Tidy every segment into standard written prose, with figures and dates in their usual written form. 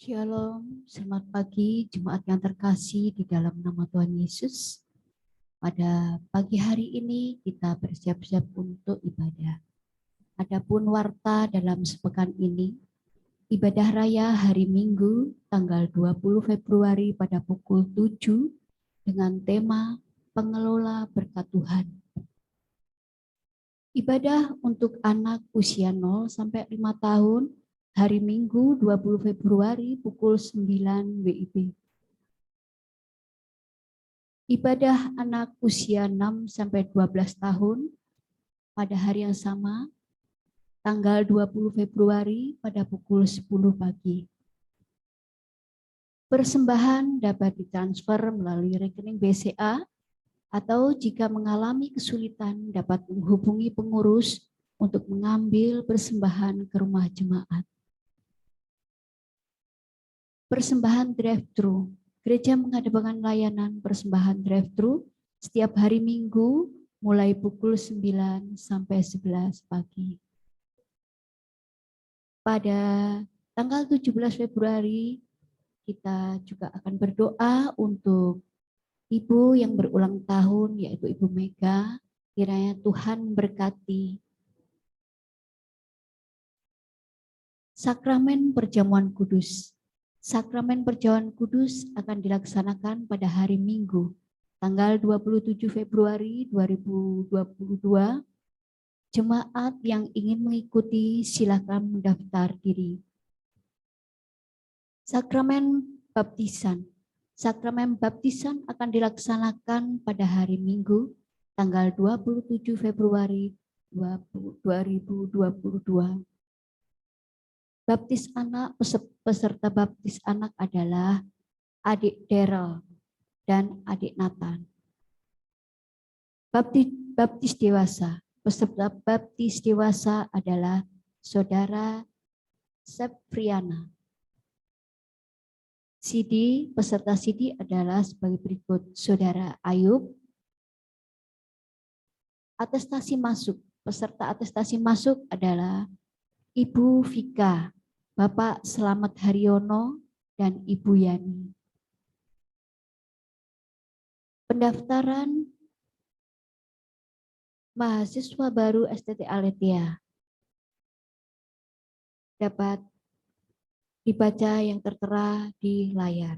Shalom, selamat pagi jemaat yang terkasih di dalam nama Tuhan Yesus. Pada pagi hari ini kita bersiap-siap untuk ibadah. Adapun warta dalam sepekan ini, ibadah raya hari Minggu tanggal 20 Februari pada pukul 7 dengan tema Pengelola Berkat Tuhan. Ibadah untuk anak usia 0 sampai 5 tahun hari Minggu 20 Februari pukul 9 WIB. Ibadah anak usia 6 sampai 12 tahun pada hari yang sama, tanggal 20 Februari pada pukul 10 pagi. Persembahan dapat ditransfer melalui rekening BCA atau jika mengalami kesulitan dapat menghubungi pengurus untuk mengambil persembahan ke rumah jemaat. Persembahan drive-thru. Gereja mengadakan layanan persembahan drive-thru setiap hari Minggu mulai pukul 9 sampai 11 pagi. Pada tanggal 17 Februari kita juga akan berdoa untuk ibu yang berulang tahun yaitu Ibu Mega. Kiranya Tuhan memberkati. Sakramen Perjamuan Kudus. Sakramen Perjamuan Kudus akan dilaksanakan pada hari Minggu, tanggal 27 Februari 2022. Jemaat yang ingin mengikuti silakan mendaftar diri. Sakramen Baptisan. Sakramen Baptisan akan dilaksanakan pada hari Minggu, tanggal 27 Februari 2022. Baptis anak, peserta baptis anak adalah adik Daryl dan adik Nathan. Baptis dewasa, peserta baptis dewasa adalah saudara Septriana. CD, peserta CD adalah sebagai berikut: saudara Ayub. Atestasi masuk, peserta atestasi masuk adalah Ibu Vika, Bapak Selamat Haryono, dan Ibu Yani. Pendaftaran mahasiswa baru STT Aletheia dapat dibaca yang tertera di layar.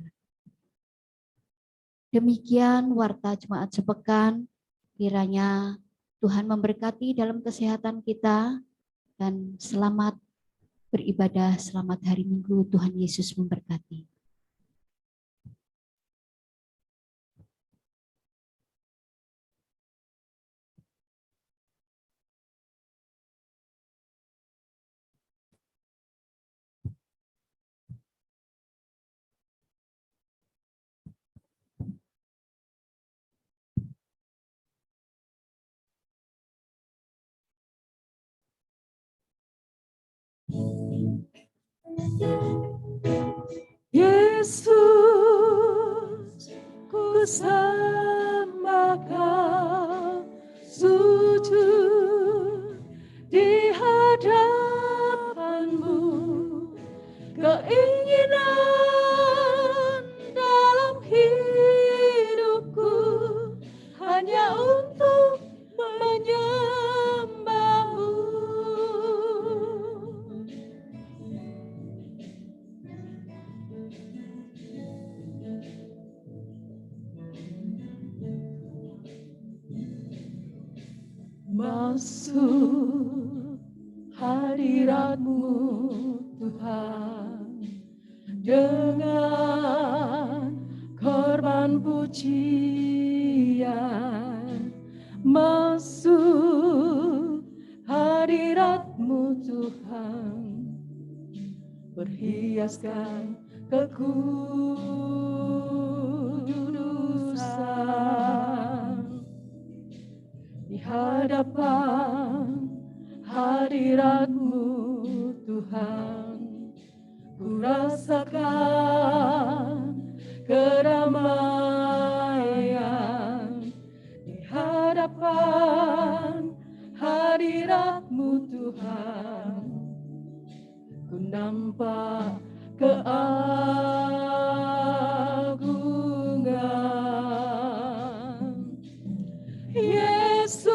Demikian warta jemaat sepekan, kiranya Tuhan memberkati dalam kesehatan kita, dan selamat beribadah, selamat hari Minggu, Tuhan Yesus memberkati. Yesus, ku sembah Kau, sujud di hadapan-Mu, keinginan dalam hidupku hanya untuk menyembah-Mu. Masuk hadirat-Mu Tuhan dengan korban pujian. Masuk hadirat-Mu Tuhan berhiaskan kekudusan. Di hadapan hadirat-Mu Tuhan, ku rasakan kedamaian. Di hadapan hadirat-Mu Tuhan, ku nampak keagungan. Yesus,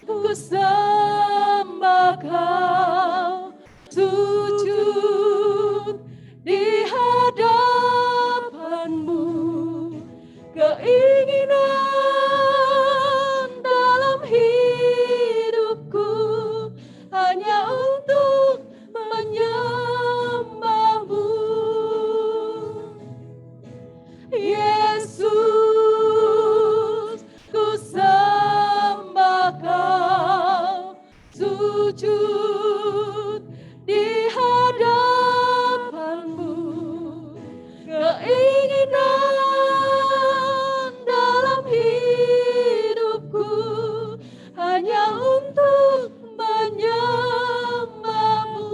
ku sembah Kau, sujud di hadapan-Mu, keinginan dalam hidupku hanya untuk menyembah-Mu. Yesus, ku sembah Kau, sujud di hadapan-Mu, keinginan dalam hidupku hanya untuk menyembah-Mu.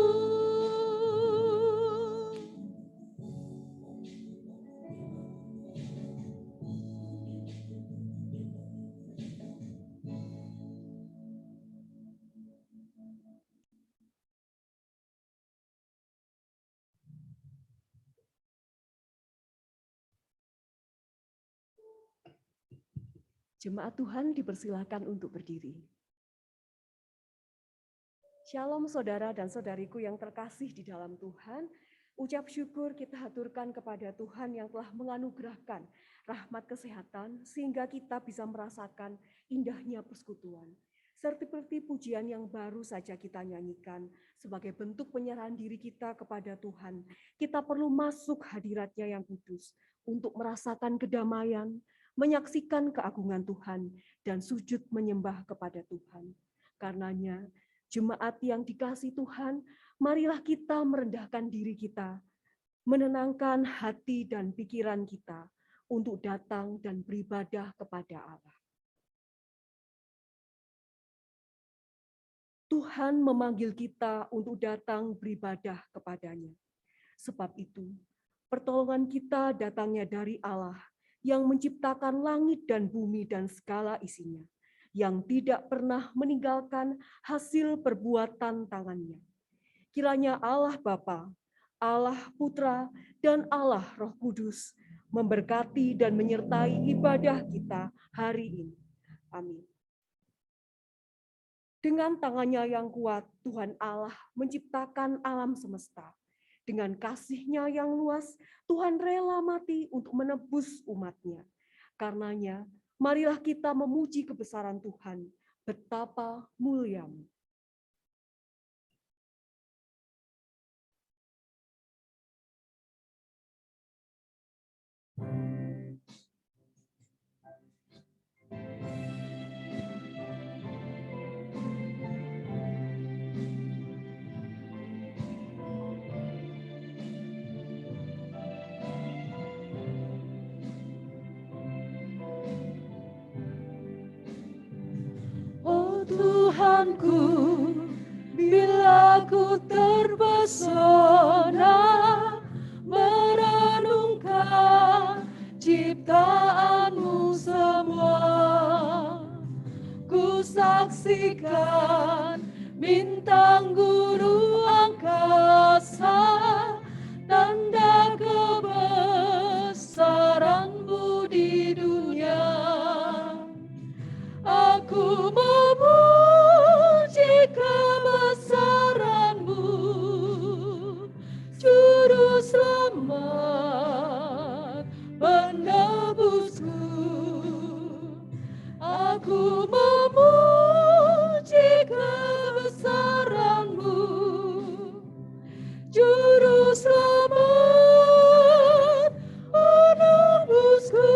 Jemaat Tuhan dipersilahkan untuk berdiri. Shalom saudara dan saudariku yang terkasih di dalam Tuhan. Ucap syukur kita haturkan kepada Tuhan yang telah menganugerahkan rahmat kesehatan sehingga kita bisa merasakan indahnya persekutuan. Seperti pujian yang baru saja kita nyanyikan sebagai bentuk penyerahan diri kita kepada Tuhan. Kita perlu masuk hadirat-Nya yang kudus untuk merasakan kedamaian, menyaksikan keagungan Tuhan, dan sujud menyembah kepada Tuhan. Karenanya, jemaat yang dikasihi Tuhan, marilah kita merendahkan diri kita, menenangkan hati dan pikiran kita untuk datang dan beribadah kepada Allah. Tuhan memanggil kita untuk datang beribadah kepadanya. Sebab itu, pertolongan kita datangnya dari Allah, yang menciptakan langit dan bumi dan segala isinya, yang tidak pernah meninggalkan hasil perbuatan tangannya. Kiranya Allah Bapa, Allah Putra, dan Allah Roh Kudus memberkati dan menyertai ibadah kita hari ini. Amin. Dengan tangannya yang kuat, Tuhan Allah menciptakan alam semesta. Dengan kasih-Nya yang luas, Tuhan rela mati untuk menebus umat-Nya. Karenanya, marilah kita memuji kebesaran Tuhan, betapa mulia-Mu. Tuhanku, bila ku terpesona merenungkan ciptaan-Mu semua, ku saksikan bintang guru angkasa, tanda kebesaran-Mu di dunia. Aku memuji kebesaran-Mu, Juru Selamat penebusku. Aku memuji kebesaran-Mu, Juru Selamat penebusku.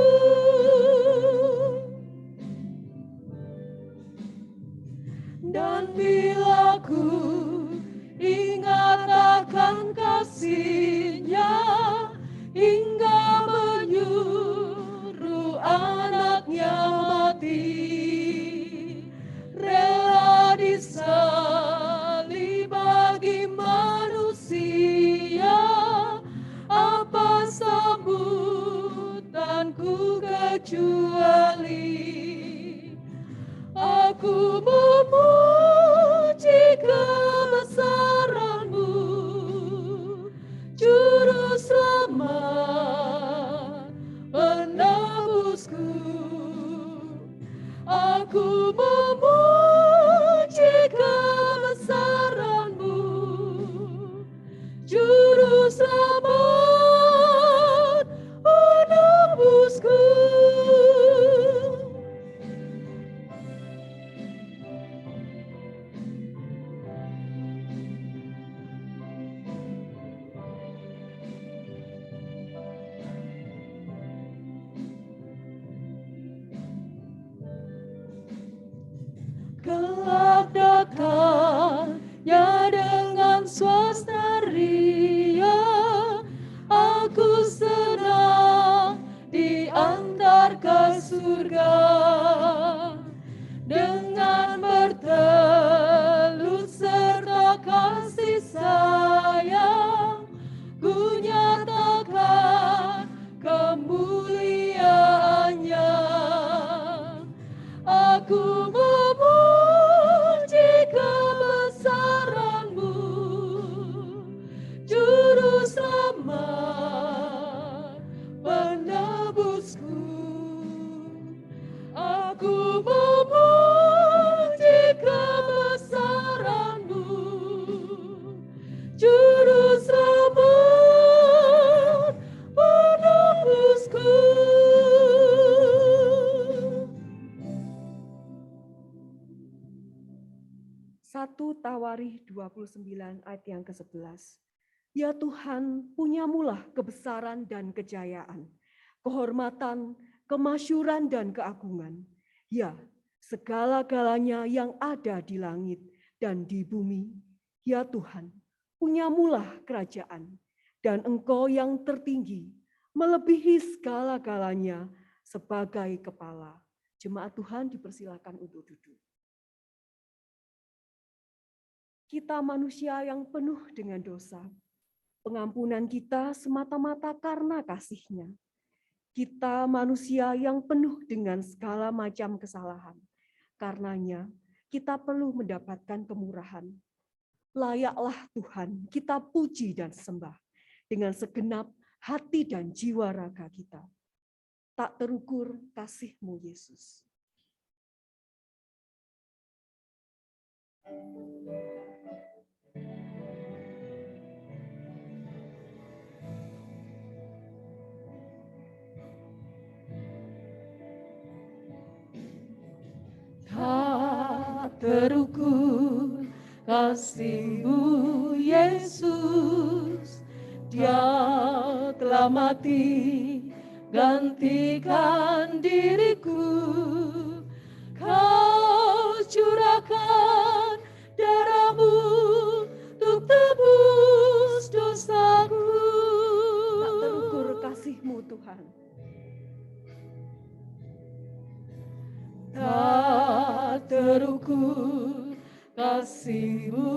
Dan bila ku ingat akan kasih-Nya hingga menyuruh anak-Nya mati, rela disalib bagi manusia, apa sambutanku kecuali aku memuji kebesaran-Mu, selamat penebusku. Aku memuji kebesaran-Mu, Juru Selamat penebusku. Kelak datangnya dengan swasta ria, aku senang diantar ke surga. Dengan bertelut serta kasih sayang, ku nyatakan kemuliaannya. Aku memuji kebesaran-Mu, Juru Selamat penebusku. Aku memuji kebesaran-Mu, Juru Selamat penebusku. Satu Tawarikh 29 ayat yang ke-11. Ya Tuhan, punyamulah kebesaran dan kejayaan, kehormatan, kemasyuran dan keagungan. Ya, segala-galanya yang ada di langit dan di bumi. Ya Tuhan, punyamulah kerajaan, dan Engkau yang tertinggi, melebihi segala-galanya sebagai kepala. Jemaat Tuhan dipersilakan untuk duduk. Kita manusia yang penuh dengan dosa. Pengampunan kita semata-mata karena kasih-Nya. Kita manusia yang penuh dengan segala macam kesalahan. Karenanya, kita perlu mendapatkan kemurahan. Layaklah Tuhan kita puji dan sembah dengan segenap hati dan jiwa raga kita. Tak terukur kasih-Mu, Yesus. Tak terukur kasih-Mu, Yesus. Dia telah mati gantikan diriku. Kau curahkan darah-Mu untuk tebus dosaku. Tak terukur kasih-Mu, Tuhan. Tak terukur kasih-Mu,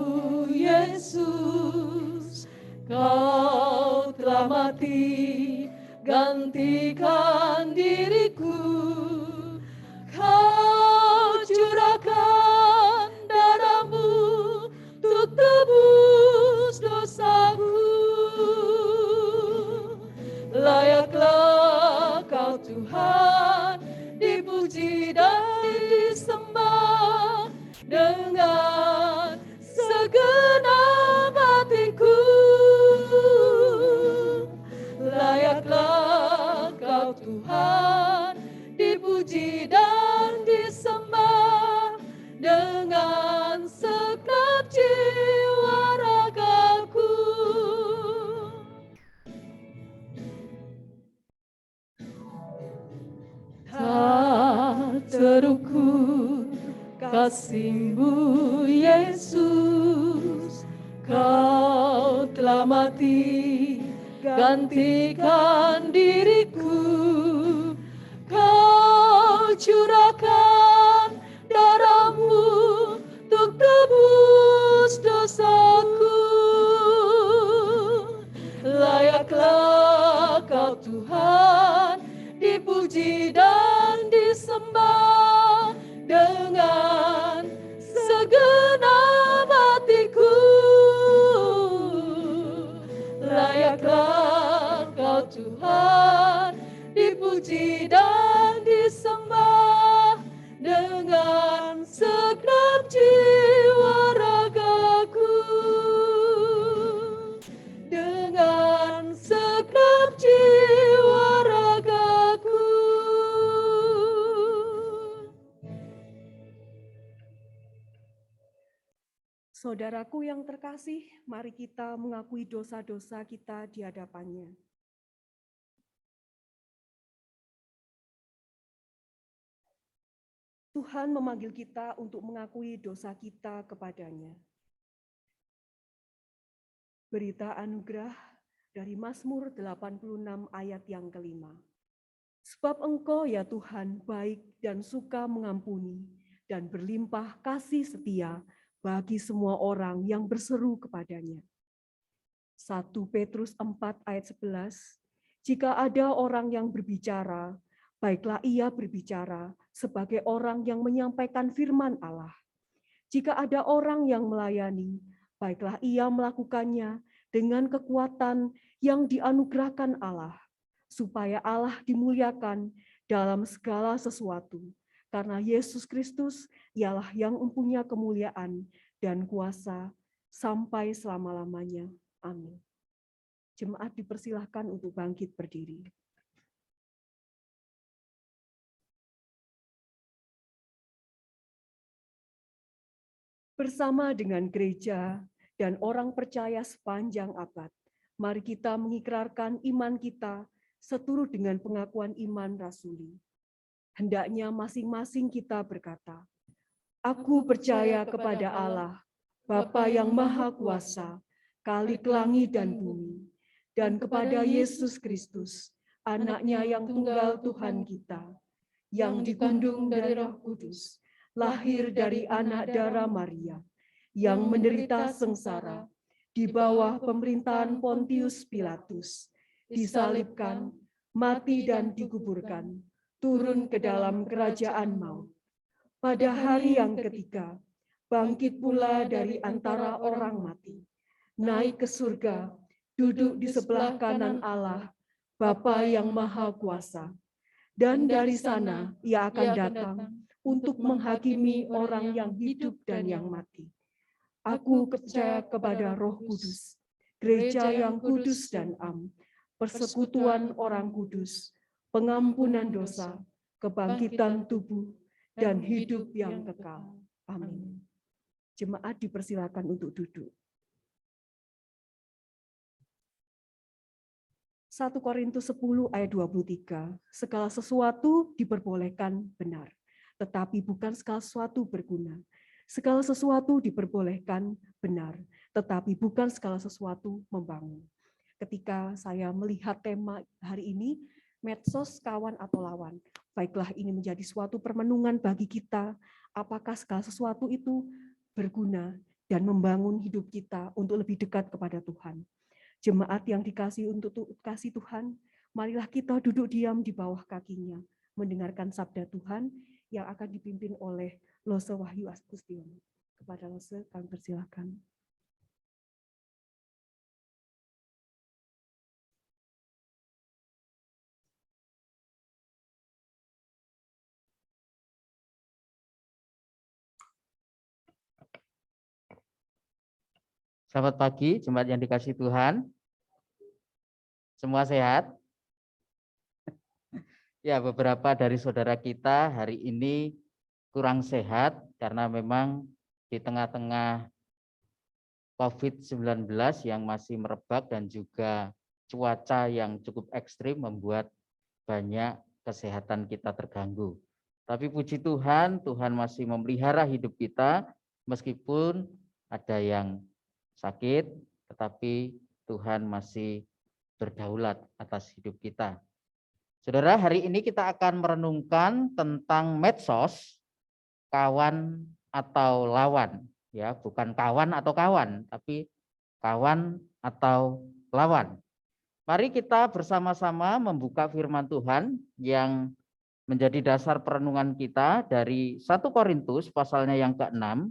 Yesus. Kau telah mati gantikan diriku. Kau curahkan darah-Mu untuk tebus dosaku. Layaklah Kau Tuhan dipuji dan disembah dengan segenap hatiku. Layaklah Kau Tuhan dipuji dan disembah dengan segenap jiwa ragaku. Tak terukur kasih-Mu, Yesus. Kau telah mati gantikan diriku. Kau curahkan darah-Mu untuk tebus dosaku. Layaklah Kau Tuhan dipuji dan disembah dengan segenap hatiku. Layaklah Kau Saudaraku yang terkasih, mari kita mengakui dosa-dosa kita di hadapannya. Tuhan memanggil kita untuk mengakui dosa kita kepadanya. Berita anugerah dari Mazmur 86 ayat yang kelima. Sebab Engkau ya Tuhan baik dan suka mengampuni dan berlimpah kasih setia bagi semua orang yang berseru kepadanya. 1 Petrus 4 ayat 11, jika ada orang yang berbicara, baiklah ia berbicara sebagai orang yang menyampaikan firman Allah. Jika ada orang yang melayani, baiklah ia melakukannya dengan kekuatan yang dianugerahkan Allah, supaya Allah dimuliakan dalam segala sesuatu. Karena Yesus Kristus ialah yang mempunyai kemuliaan dan kuasa sampai selama-lamanya. Amin. Jemaat dipersilahkan untuk bangkit berdiri. Bersama dengan gereja dan orang percaya sepanjang abad, mari kita mengikrarkan iman kita seturut dengan pengakuan iman rasuli. Hendaknya masing-masing kita berkata, Aku percaya kepada Allah, Bapa yang Maha Kuasa, Khalik langit dan bumi, dan kepada Yesus Kristus, Anak-Nya yang tunggal Tuhan kita, yang dikandung dari Roh Kudus, lahir dari anak darah Maria, yang menderita sengsara di bawah pemerintahan Pontius Pilatus, disalibkan, mati dan dikuburkan, turun ke dalam kerajaan maut. Pada hari yang ketiga, bangkit pula dari antara orang mati, naik ke surga, duduk di sebelah kanan Allah, Bapa yang Maha Kuasa. Dan dari sana ia akan datang untuk menghakimi orang yang hidup dan yang mati. Aku percaya kepada Roh Kudus, gereja yang kudus dan am, persekutuan orang kudus, pengampunan dosa, kebangkitan tubuh, dan hidup yang kekal. Amin. Jemaat dipersilakan untuk duduk. 1 Korintus 10 ayat 23, segala sesuatu diperbolehkan benar, tetapi bukan segala sesuatu berguna. Segala sesuatu diperbolehkan benar, tetapi bukan segala sesuatu membangun. Ketika saya melihat tema hari ini, medsos kawan atau lawan, baiklah ini menjadi suatu permenungan bagi kita, apakah segala sesuatu itu berguna dan membangun hidup kita untuk lebih dekat kepada Tuhan. Jemaat yang dikasih untuk kasih Tuhan, marilah kita duduk diam di bawah kakinya, mendengarkan sabda Tuhan yang akan dipimpin oleh Lose Wahyu Agustiono. Kepada Lose, kami persilakan. Selamat pagi, jemaat yang dikasihi Tuhan. Semua sehat? Ya, beberapa dari saudara kita hari ini kurang sehat karena memang di tengah-tengah COVID-19 yang masih merebak dan juga cuaca yang cukup ekstrim membuat banyak kesehatan kita terganggu. Tapi puji Tuhan, Tuhan masih memelihara hidup kita meskipun ada yang sakit, tetapi Tuhan masih berdaulat atas hidup kita. Saudara, hari ini kita akan merenungkan tentang medsos, kawan atau lawan. Ya, bukan kawan atau kawan, tapi kawan atau lawan. Mari kita bersama-sama membuka firman Tuhan yang menjadi dasar perenungan kita dari 1 Korintus pasalnya yang ke-6.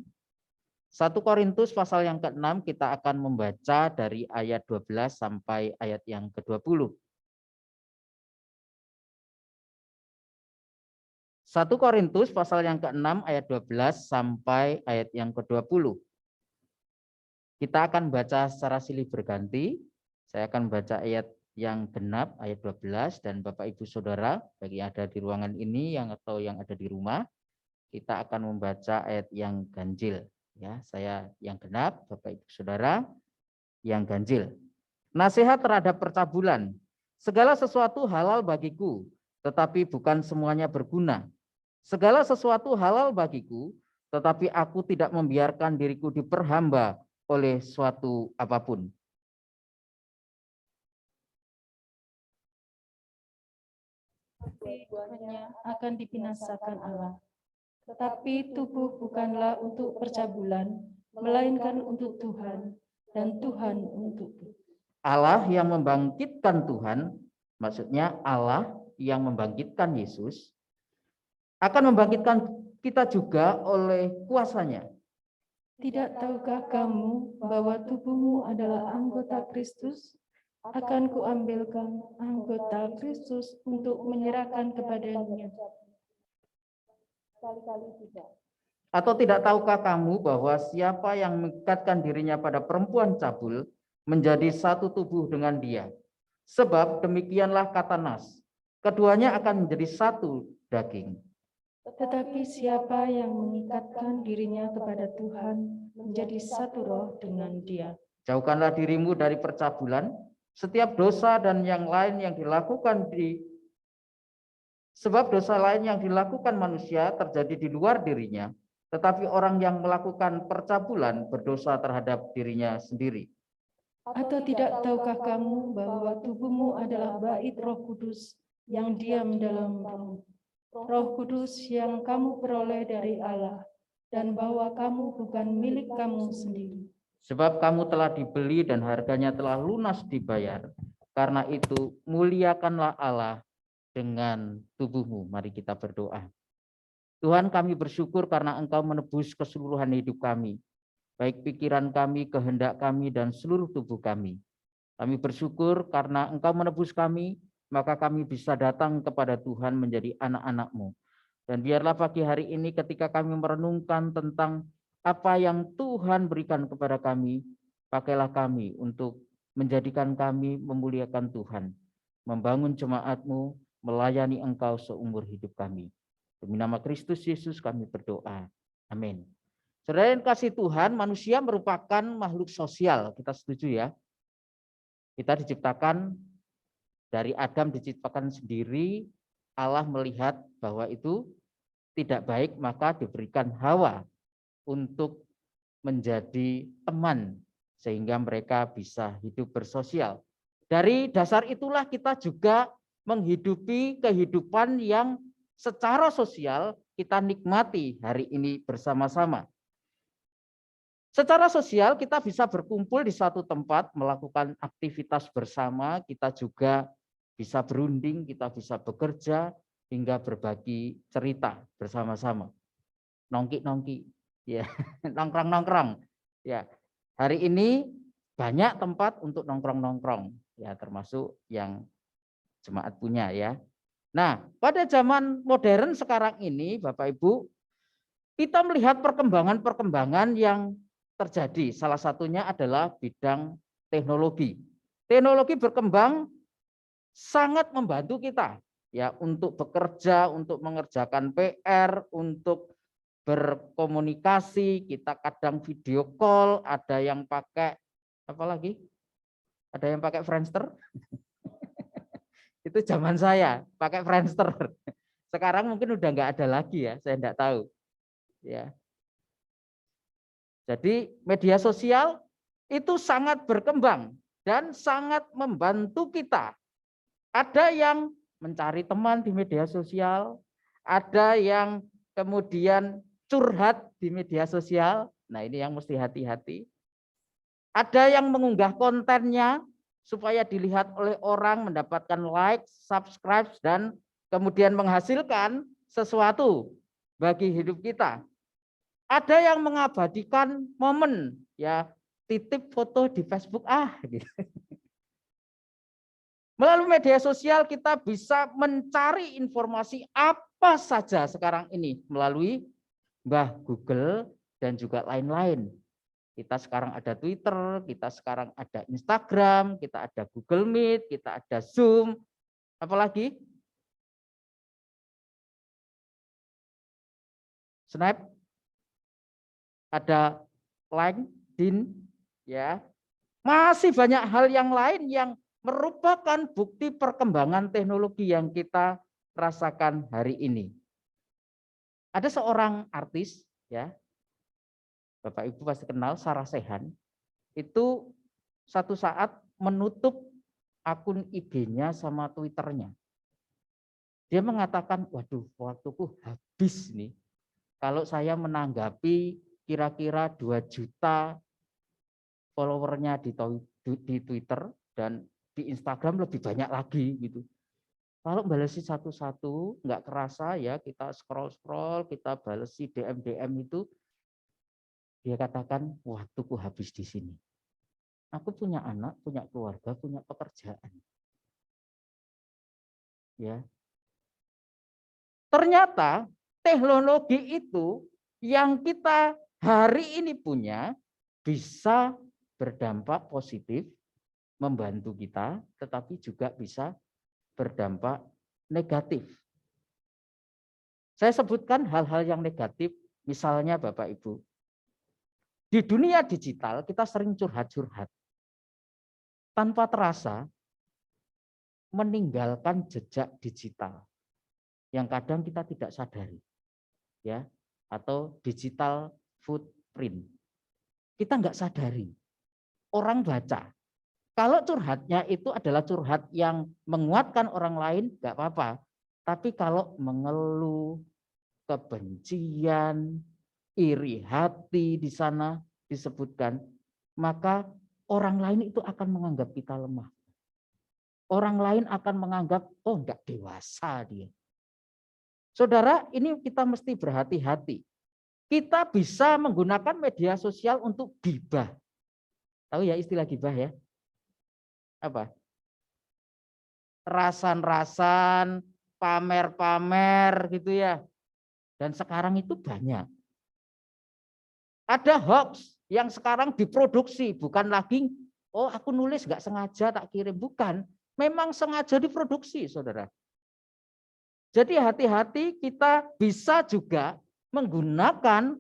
1 Korintus pasal yang ke-6 kita akan membaca dari ayat 12 sampai ayat yang ke-20. 1 Korintus pasal yang ke-6 ayat 12 sampai ayat yang ke-20. Kita akan baca secara silih berganti. Saya akan baca ayat yang genap, ayat 12, dan Bapak Ibu Saudara, bagi yang ada di ruangan ini atau yang ada di rumah, kita akan membaca ayat yang ganjil. Ya, saya yang genap, Bapak Ibu Saudara yang ganjil. Nasihat terhadap percabulan. Segala sesuatu halal bagiku, tetapi bukan semuanya berguna. Segala sesuatu halal bagiku, tetapi aku tidak membiarkan diriku diperhamba oleh suatu apapun. Tubuhnya akan dibinasakan Allah. Tetapi tubuh bukanlah untuk percabulan, melainkan untuk Tuhan, dan Tuhan untuk tubuh. Allah yang membangkitkan Tuhan, maksudnya Allah yang membangkitkan Yesus, akan membangkitkan kita juga oleh kuasanya. Tidak tahukah kamu bahwa tubuhmu adalah anggota Kristus? Akan kuambilkan anggota Kristus untuk menyerahkan kepadanya. Sekali-kali tidak. Atau tidak tahukah kamu bahwa siapa yang mengikatkan dirinya pada perempuan cabul menjadi satu tubuh dengan dia? Sebab demikianlah kata Nas, keduanya akan menjadi satu daging. Tetapi siapa yang mengikatkan dirinya kepada Tuhan menjadi satu roh dengan dia. Jauhkanlah dirimu dari percabulan, setiap dosa dan yang lain yang dilakukan sebab dosa lain yang dilakukan manusia terjadi di luar dirinya, tetapi orang yang melakukan percabulan berdosa terhadap dirinya sendiri. Atau tidak tahukah kamu bahwa tubuhmu adalah bait Roh Kudus yang diam dalam kamu? Roh Kudus yang kamu peroleh dari Allah, dan bahwa kamu bukan milik kamu sendiri. Sebab kamu telah dibeli dan harganya telah lunas dibayar. Karena itu muliakanlah Allah dengan tubuhmu. Mari kita berdoa. Tuhan, kami bersyukur karena Engkau menebus keseluruhan hidup kami, baik pikiran kami, kehendak kami, dan seluruh tubuh kami. Kami bersyukur karena Engkau menebus kami, maka kami bisa datang kepada Tuhan menjadi anak-anak-Mu. Dan biarlah pagi hari ini ketika kami merenungkan tentang apa yang Tuhan berikan kepada kami, pakailah kami untuk menjadikan kami memuliakan Tuhan, membangun jemaat-Mu, melayani Engkau seumur hidup kami. Demi nama Kristus Yesus kami berdoa. Amin. Saudara yang kasih Tuhan, manusia merupakan makhluk sosial. Kita setuju ya? Kita diciptakan dari Adam, diciptakan sendiri. Allah melihat bahwa itu tidak baik, maka diberikan Hawa untuk menjadi teman sehingga mereka bisa hidup bersosial. Dari dasar itulah kita juga menghidupi kehidupan yang secara sosial kita nikmati hari ini bersama-sama. Secara sosial kita bisa berkumpul di satu tempat, melakukan aktivitas bersama, kita juga bisa berunding, kita bisa bekerja, hingga berbagi cerita bersama-sama. Nongki-nongki, ya, nongkrong-nongkrong. Ya, hari ini banyak tempat untuk nongkrong-nongkrong, ya, termasuk yang jemaat punya ya. Nah, pada zaman modern sekarang ini, Bapak Ibu, kita melihat perkembangan-perkembangan yang terjadi. Salah satunya adalah bidang teknologi. Teknologi berkembang sangat membantu kita ya untuk bekerja, untuk mengerjakan PR, untuk berkomunikasi. Kita kadang video call, ada yang pakai apa lagi? Ada yang pakai Friendster. Itu zaman saya pakai Friendster. Sekarang mungkin udah nggak ada lagi ya, saya enggak tahu. Ya. Jadi media sosial itu sangat berkembang dan sangat membantu kita. Ada yang mencari teman di media sosial, ada yang kemudian curhat di media sosial. Nah, ini yang mesti hati-hati. Ada yang mengunggah kontennya supaya dilihat oleh orang, mendapatkan like, subscribe, dan kemudian menghasilkan sesuatu bagi hidup kita. Ada yang mengabadikan momen, ya, titip foto di Facebook gitu. Melalui media sosial kita bisa mencari informasi apa saja sekarang ini melalui Mbah Google dan juga lain-lain. Kita sekarang ada Twitter, kita sekarang ada Instagram, kita ada Google Meet, kita ada Zoom, apalagi Snap. ada LinkedIn, ya. Masih banyak hal yang lain yang merupakan bukti perkembangan teknologi yang kita rasakan hari ini. Ada seorang artis, ya, Bapak Ibu pasti kenal, Sarah Sechan, itu satu saat menutup akun IG-nya sama Twitter-nya. Dia mengatakan, waduh, waktuku habis nih. Kalau saya menanggapi kira-kira 2 juta followernya di Twitter dan di Instagram lebih banyak lagi gitu. Kalau balesi satu-satu nggak kerasa ya, kita scroll, kita balesi DM itu, dia katakan waktuku habis di sini. Aku punya anak, punya keluarga, punya pekerjaan. Ya. Ternyata teknologi itu yang kita hari ini punya bisa berdampak positif, membantu kita, tetapi juga bisa berdampak negatif. Saya sebutkan hal-hal yang negatif, misalnya Bapak Ibu. Di dunia digital kita sering curhat-curhat. Tanpa terasa meninggalkan jejak digital yang kadang kita tidak sadari. Ya, atau digital footprint. Kita nggak sadari. Orang baca. Kalau curhatnya itu adalah curhat yang menguatkan orang lain, nggak apa-apa. Tapi kalau mengeluh, kebencian, iri hati di sana disebutkan, maka orang lain itu akan menganggap kita lemah. Orang lain akan menganggap, oh nggak dewasa dia. Saudara, ini kita mesti berhati-hati. Kita bisa menggunakan media sosial untuk gibah. Tahu ya istilah gibah ya? Apa? Rasan-rasan, pamer-pamer gitu ya. Dan sekarang itu banyak. Ada hoax yang sekarang diproduksi, bukan lagi, oh aku nulis nggak sengaja tak kirim. Bukan, memang sengaja diproduksi, saudara. Jadi hati-hati, kita bisa juga menggunakan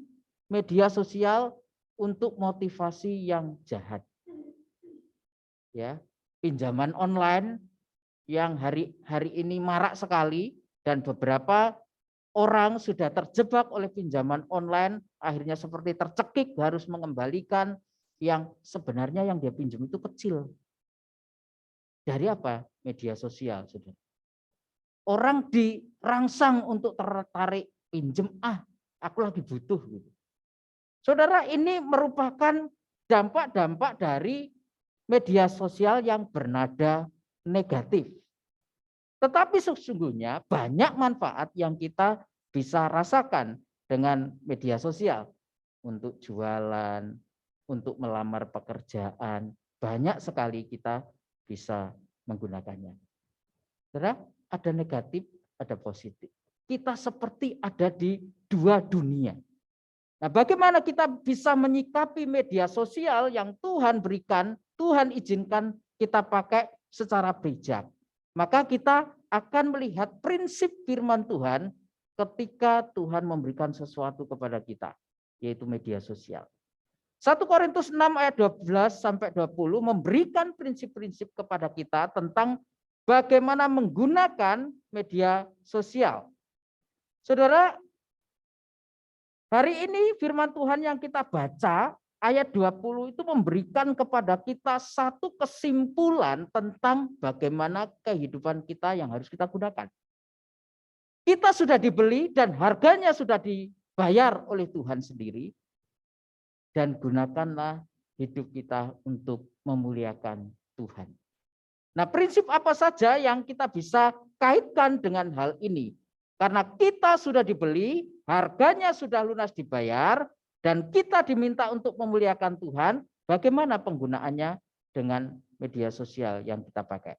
media sosial untuk motivasi yang jahat. Ya, pinjaman online yang hari ini marak sekali dan beberapa orang sudah terjebak oleh pinjaman online, akhirnya seperti tercekik harus mengembalikan yang sebenarnya yang dia pinjam itu kecil. Dari apa? Media sosial, saudara. Orang dirangsang untuk tertarik pinjam, aku lagi butuh. Gitu. Saudara, ini merupakan dampak-dampak dari media sosial yang bernada negatif. Tetapi sesungguhnya banyak manfaat yang kita bisa rasakan dengan media sosial. Untuk jualan, untuk melamar pekerjaan, banyak sekali kita bisa menggunakannya. Saudara, ada negatif, ada positif. Kita seperti ada di dua dunia. Nah, bagaimana kita bisa menyikapi media sosial yang Tuhan berikan, Tuhan izinkan kita pakai secara bijak. Maka kita akan melihat prinsip firman Tuhan ketika Tuhan memberikan sesuatu kepada kita, yaitu media sosial. 1 Korintus 6 ayat 12 sampai 20 memberikan prinsip-prinsip kepada kita tentang bagaimana menggunakan media sosial. Saudara, hari ini firman Tuhan yang kita baca, ayat 20 itu memberikan kepada kita satu kesimpulan tentang bagaimana kehidupan kita yang harus kita gunakan. Kita sudah dibeli dan harganya sudah dibayar oleh Tuhan sendiri. Dan gunakanlah hidup kita untuk memuliakan Tuhan. Nah, prinsip apa saja yang kita bisa kaitkan dengan hal ini? Karena kita sudah dibeli, harganya sudah lunas dibayar, dan kita diminta untuk memuliakan Tuhan, bagaimana penggunaannya dengan media sosial yang kita pakai?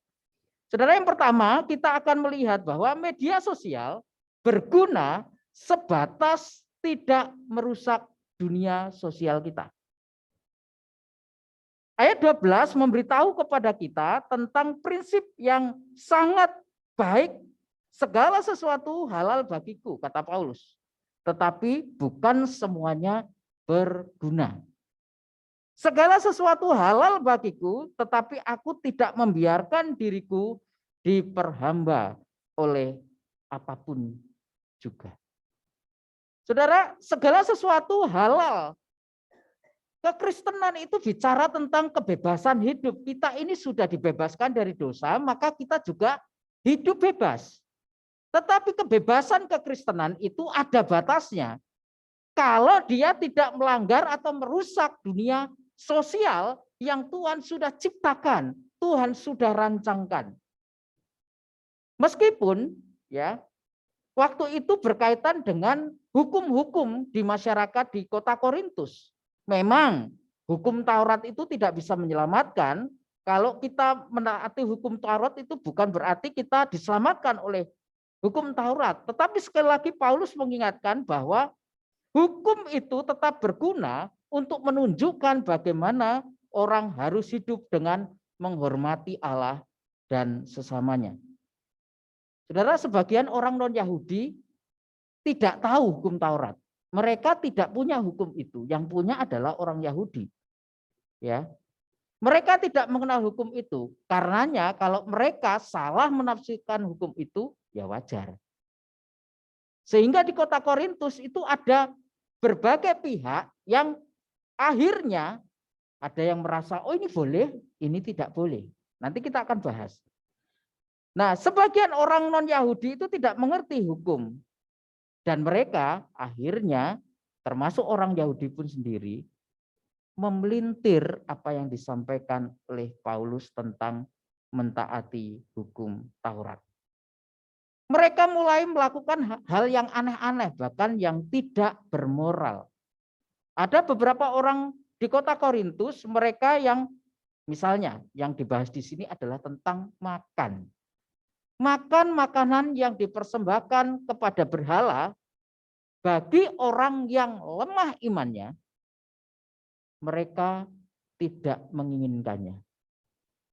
Saudara, yang pertama kita akan melihat bahwa media sosial berguna sebatas tidak merusak dunia sosial kita. Ayat 12 memberitahu kepada kita tentang prinsip yang sangat baik, segala sesuatu halal bagiku, kata Paulus. Tetapi bukan semuanya berguna. Segala sesuatu halal bagiku, tetapi aku tidak membiarkan diriku diperhamba oleh apapun juga. Saudara, segala sesuatu halal. Kekristenan itu bicara tentang kebebasan hidup. Kita ini sudah dibebaskan dari dosa, maka kita juga hidup bebas. Tetapi kebebasan kekristenan itu ada batasnya. Kalau dia tidak melanggar atau merusak dunia sosial yang Tuhan sudah ciptakan, Tuhan sudah rancangkan. Meskipun ya waktu itu berkaitan dengan hukum-hukum di masyarakat di kota Korintus. Memang hukum Taurat itu tidak bisa menyelamatkan. Kalau kita menaati hukum Taurat itu bukan berarti kita diselamatkan oleh hukum Taurat. Tetapi sekali lagi Paulus mengingatkan bahwa hukum itu tetap berguna untuk menunjukkan bagaimana orang harus hidup dengan menghormati Allah dan sesamanya. Saudara, sebagian orang non-Yahudi tidak tahu hukum Taurat. Mereka tidak punya hukum itu. Yang punya adalah orang Yahudi. Ya. Mereka tidak mengenal hukum itu. Karenanya kalau mereka salah menafsirkan hukum itu, ya wajar. Sehingga di kota Korintus itu ada berbagai pihak yang akhirnya ada yang merasa, oh ini boleh, ini tidak boleh. Nanti kita akan bahas. Nah, sebagian orang non-Yahudi itu tidak mengerti hukum. Dan mereka akhirnya, termasuk orang Yahudi pun sendiri, memelintir apa yang disampaikan oleh Paulus tentang mentaati hukum Taurat. Mereka mulai melakukan hal yang aneh-aneh, bahkan yang tidak bermoral. Ada beberapa orang di kota Korintus, mereka yang misalnya yang dibahas di sini adalah tentang makan. Makan makanan yang dipersembahkan kepada berhala bagi orang yang lemah imannya, mereka tidak menginginkannya.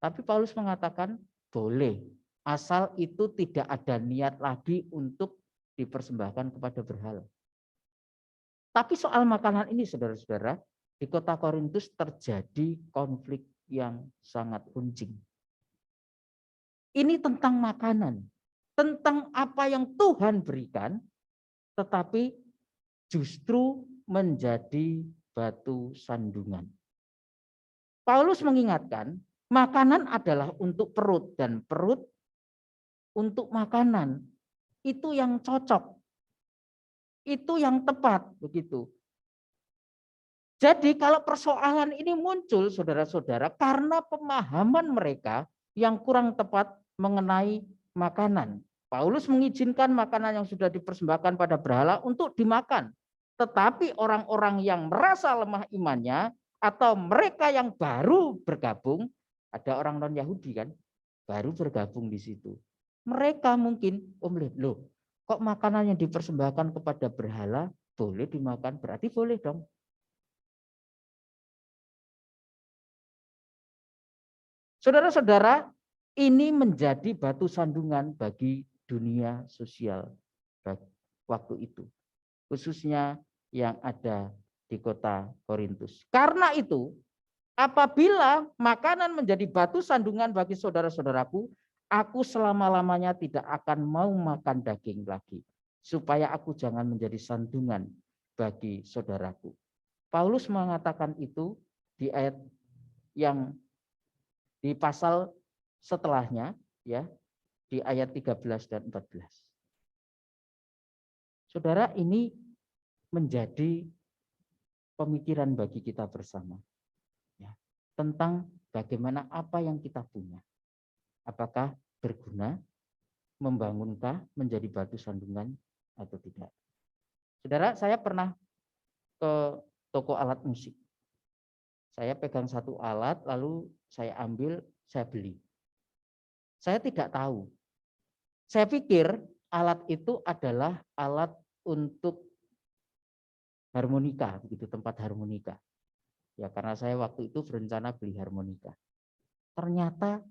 Tapi Paulus mengatakan boleh, asal itu tidak ada niat lagi untuk dipersembahkan kepada berhala. Tapi soal makanan ini saudara-saudara, di kota Korintus terjadi konflik yang sangat runcing. Ini tentang makanan, tentang apa yang Tuhan berikan, tetapi justru menjadi batu sandungan. Paulus mengingatkan, makanan adalah untuk perut dan perut untuk makanan. Itu yang cocok. Itu yang tepat begitu. Jadi kalau persoalan ini muncul saudara-saudara karena pemahaman mereka yang kurang tepat mengenai makanan. Paulus mengizinkan makanan yang sudah dipersembahkan pada berhala untuk dimakan. Tetapi orang-orang yang merasa lemah imannya atau mereka yang baru bergabung, ada orang non-Yahudi kan, baru bergabung di situ. Mereka mungkin, loh, kok makanan yang dipersembahkan kepada berhala boleh dimakan? Berarti boleh dong. Saudara-saudara, ini menjadi batu sandungan bagi dunia sosial waktu itu. Khususnya yang ada di kota Korintus. Karena itu, apabila makanan menjadi batu sandungan bagi saudara-saudaraku, aku selama-lamanya tidak akan mau makan daging lagi. Supaya aku jangan menjadi sandungan bagi saudaraku. Paulus mengatakan itu di ayat yang di pasal setelahnya, ya, di ayat 13 dan 14. Saudara, ini menjadi pemikiran bagi kita bersama, ya, tentang bagaimana apa yang kita punya. Apakah berguna, membangunkah, menjadi batu sandungan atau tidak. Saudara, saya pernah ke toko alat musik. Saya pegang satu alat, lalu saya ambil, saya beli. Saya tidak tahu. Saya pikir alat itu adalah alat untuk harmonika, begitu, tempat harmonika. Ya, karena saya waktu itu berencana beli harmonika. Ternyata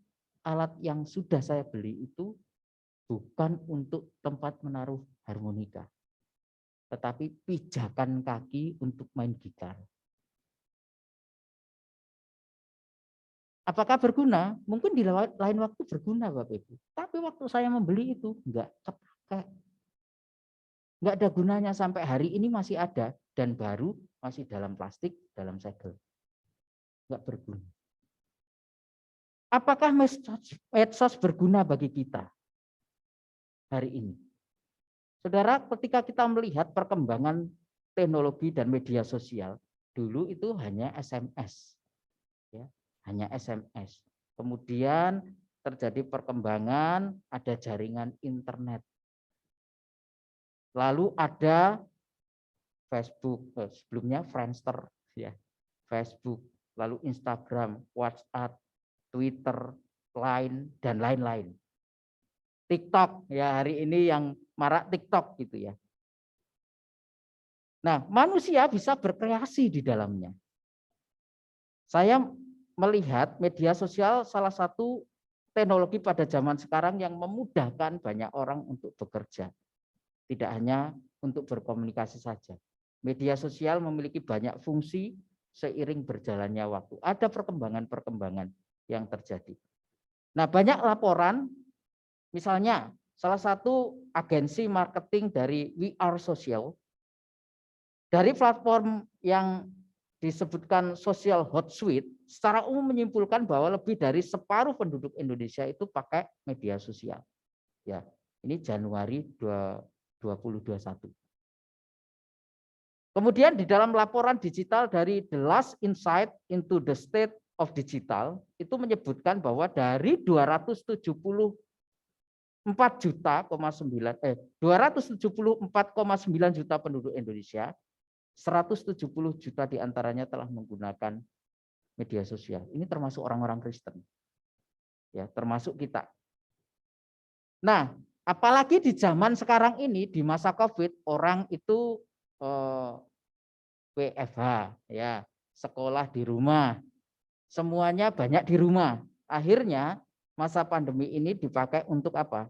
alat yang sudah saya beli itu bukan untuk tempat menaruh harmonika. tetapi pijakan kaki untuk main gitar. Apakah berguna? Mungkin di lain waktu berguna, Bapak Ibu. Tapi waktu saya membeli itu enggak kepakai. Enggak ada gunanya, sampai hari ini masih ada dan baru, masih dalam plastik, dalam segel. Enggak berguna. Apakah medsos berguna bagi kita hari ini? Saudara, ketika kita melihat perkembangan teknologi dan media sosial, dulu itu hanya SMS. Ya, hanya SMS. Kemudian terjadi perkembangan, ada jaringan internet. Lalu ada Facebook, sebelumnya Friendster, ya, Facebook, lalu Instagram, WhatsApp, Twitter, Line, dan lain-lain. TikTok, ya, hari ini yang marak TikTok gitu ya. Nah, manusia bisa berkreasi di dalamnya. Saya melihat media sosial salah satu teknologi pada zaman sekarang yang memudahkan banyak orang untuk bekerja. Tidak hanya untuk berkomunikasi saja. Media sosial memiliki banyak fungsi seiring berjalannya waktu. Ada perkembangan-perkembangan yang terjadi. Nah, banyak laporan, misalnya salah satu agensi marketing dari We Are Social, dari platform yang disebutkan Social Hotsuite, secara umum menyimpulkan bahwa lebih dari separuh penduduk Indonesia itu pakai media sosial. Ya, ini Januari 2021. Kemudian di dalam laporan digital dari The Last Insight into the State of Digital itu menyebutkan bahwa dari 274,9 juta penduduk Indonesia, 170 juta diantaranya telah menggunakan media sosial. Ini termasuk orang-orang Kristen, ya, termasuk kita. Nah, apalagi di zaman sekarang ini, di masa COVID, orang itu WFH, ya, sekolah di rumah, semuanya banyak di rumah. Akhirnya masa pandemi ini dipakai untuk apa?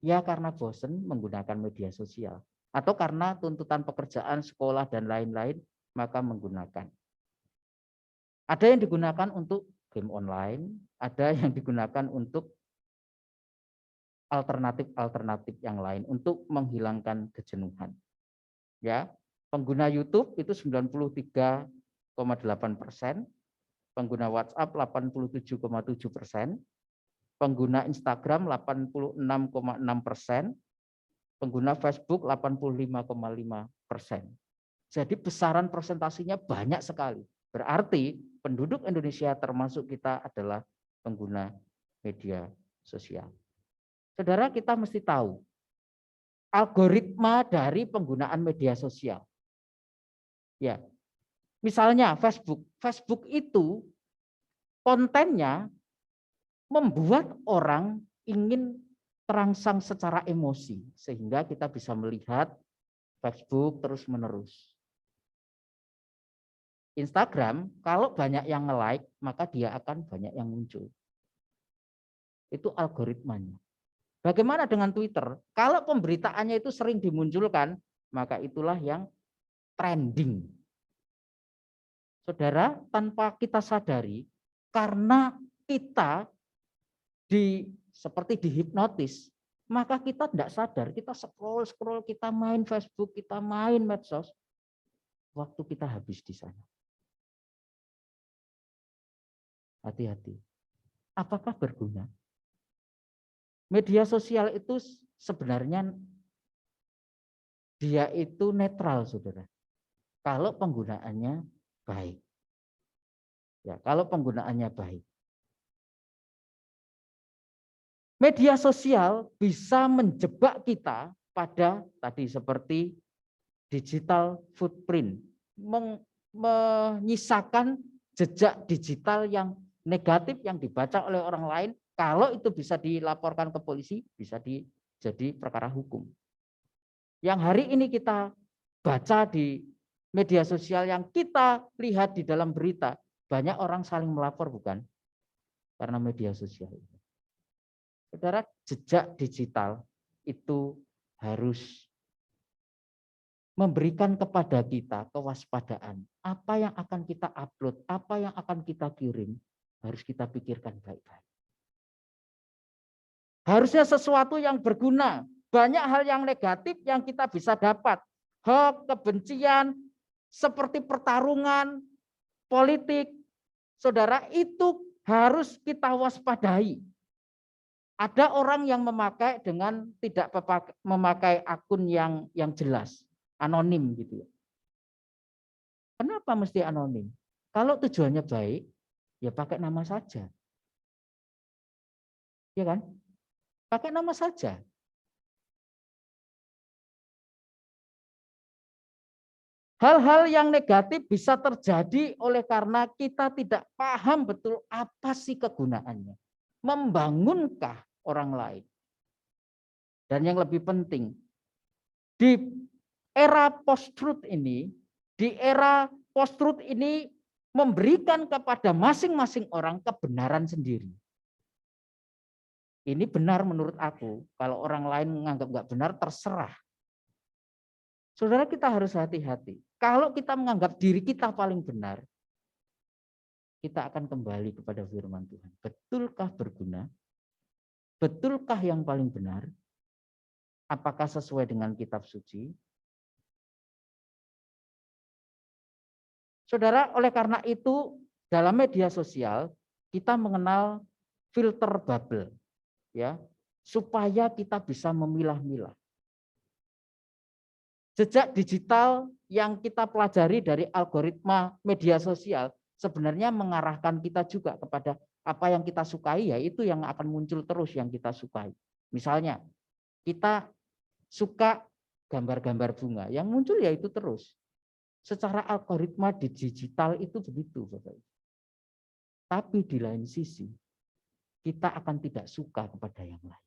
Ya karena bosan menggunakan media sosial. Atau karena tuntutan pekerjaan, sekolah, dan lain-lain, maka menggunakan. Ada yang digunakan untuk game online, ada yang digunakan untuk alternatif yang lain, untuk menghilangkan kejenuhan. Ya, pengguna YouTube itu 93,8%, pengguna WhatsApp 87,7%, pengguna Instagram 86,6%, pengguna Facebook 85,5%. Jadi besaran presentasinya banyak sekali. Berarti penduduk Indonesia termasuk kita adalah pengguna media sosial. Saudara, kita mesti tahu algoritma dari penggunaan media sosial. Ya, misalnya Facebook itu kontennya membuat orang ingin terangsang secara emosi, sehingga kita bisa melihat Facebook terus-menerus. Instagram, kalau banyak yang nge-like, maka dia akan banyak yang muncul. Itu algoritmanya. Bagaimana dengan Twitter? Kalau pemberitaannya itu sering dimunculkan, maka itulah yang trending. Saudara, tanpa kita sadari, karena kita seperti dihipnotis, maka kita tidak sadar, kita scroll, kita main Facebook, kita main medsos, waktu kita habis di sana. Hati-hati. Apakah berguna? Media sosial itu sebenarnya dia itu netral, saudara. Kalau penggunaannya baik. Ya, kalau penggunaannya baik. Media sosial bisa menjebak kita pada tadi seperti digital footprint, menyisakan jejak digital yang negatif yang dibaca oleh orang lain. Kalau itu bisa dilaporkan ke polisi, bisa jadi perkara hukum. Yang hari ini kita baca di media sosial, yang kita lihat di dalam berita, banyak orang saling melapor, bukan? Karena media sosial. Saudara, jejak digital itu harus memberikan kepada kita kewaspadaan. Apa yang akan kita upload, apa yang akan kita kirim, harus kita pikirkan baik-baik. Harusnya sesuatu yang berguna. Banyak hal yang negatif yang kita bisa dapat. Hoax, kebencian, seperti pertarungan, politik. Saudara, itu harus kita waspadai. Ada orang yang memakai dengan tidak memakai akun yang jelas. Anonim gitu ya. Kenapa mesti anonim? Kalau tujuannya baik, ya pakai nama saja. Ya kan? Pakai nama saja. Hal-hal yang negatif bisa terjadi oleh karena kita tidak paham betul apa sih kegunaannya. Membangunkah orang lain? Dan yang lebih penting, di era post-truth ini, memberikan kepada masing-masing orang kebenaran sendiri. Ini benar menurut aku, kalau orang lain menganggap nggak benar, terserah. Saudara, kita harus hati-hati. Kalau kita menganggap diri kita paling benar, kita akan kembali kepada firman Tuhan. Betulkah berguna? Betulkah yang paling benar? Apakah sesuai dengan kitab suci? Saudara, oleh karena itu dalam media sosial kita mengenal filter bubble, ya, supaya kita bisa memilah-milah. Jejak digital yang kita pelajari dari algoritma media sosial sebenarnya mengarahkan kita juga kepada apa yang kita sukai, ya itu yang akan muncul terus yang kita sukai. Misalnya, kita suka gambar-gambar bunga, yang muncul ya itu terus. Secara algoritma di digital itu begitu, Bapak. Tapi di lain sisi, kita akan tidak suka kepada yang lain.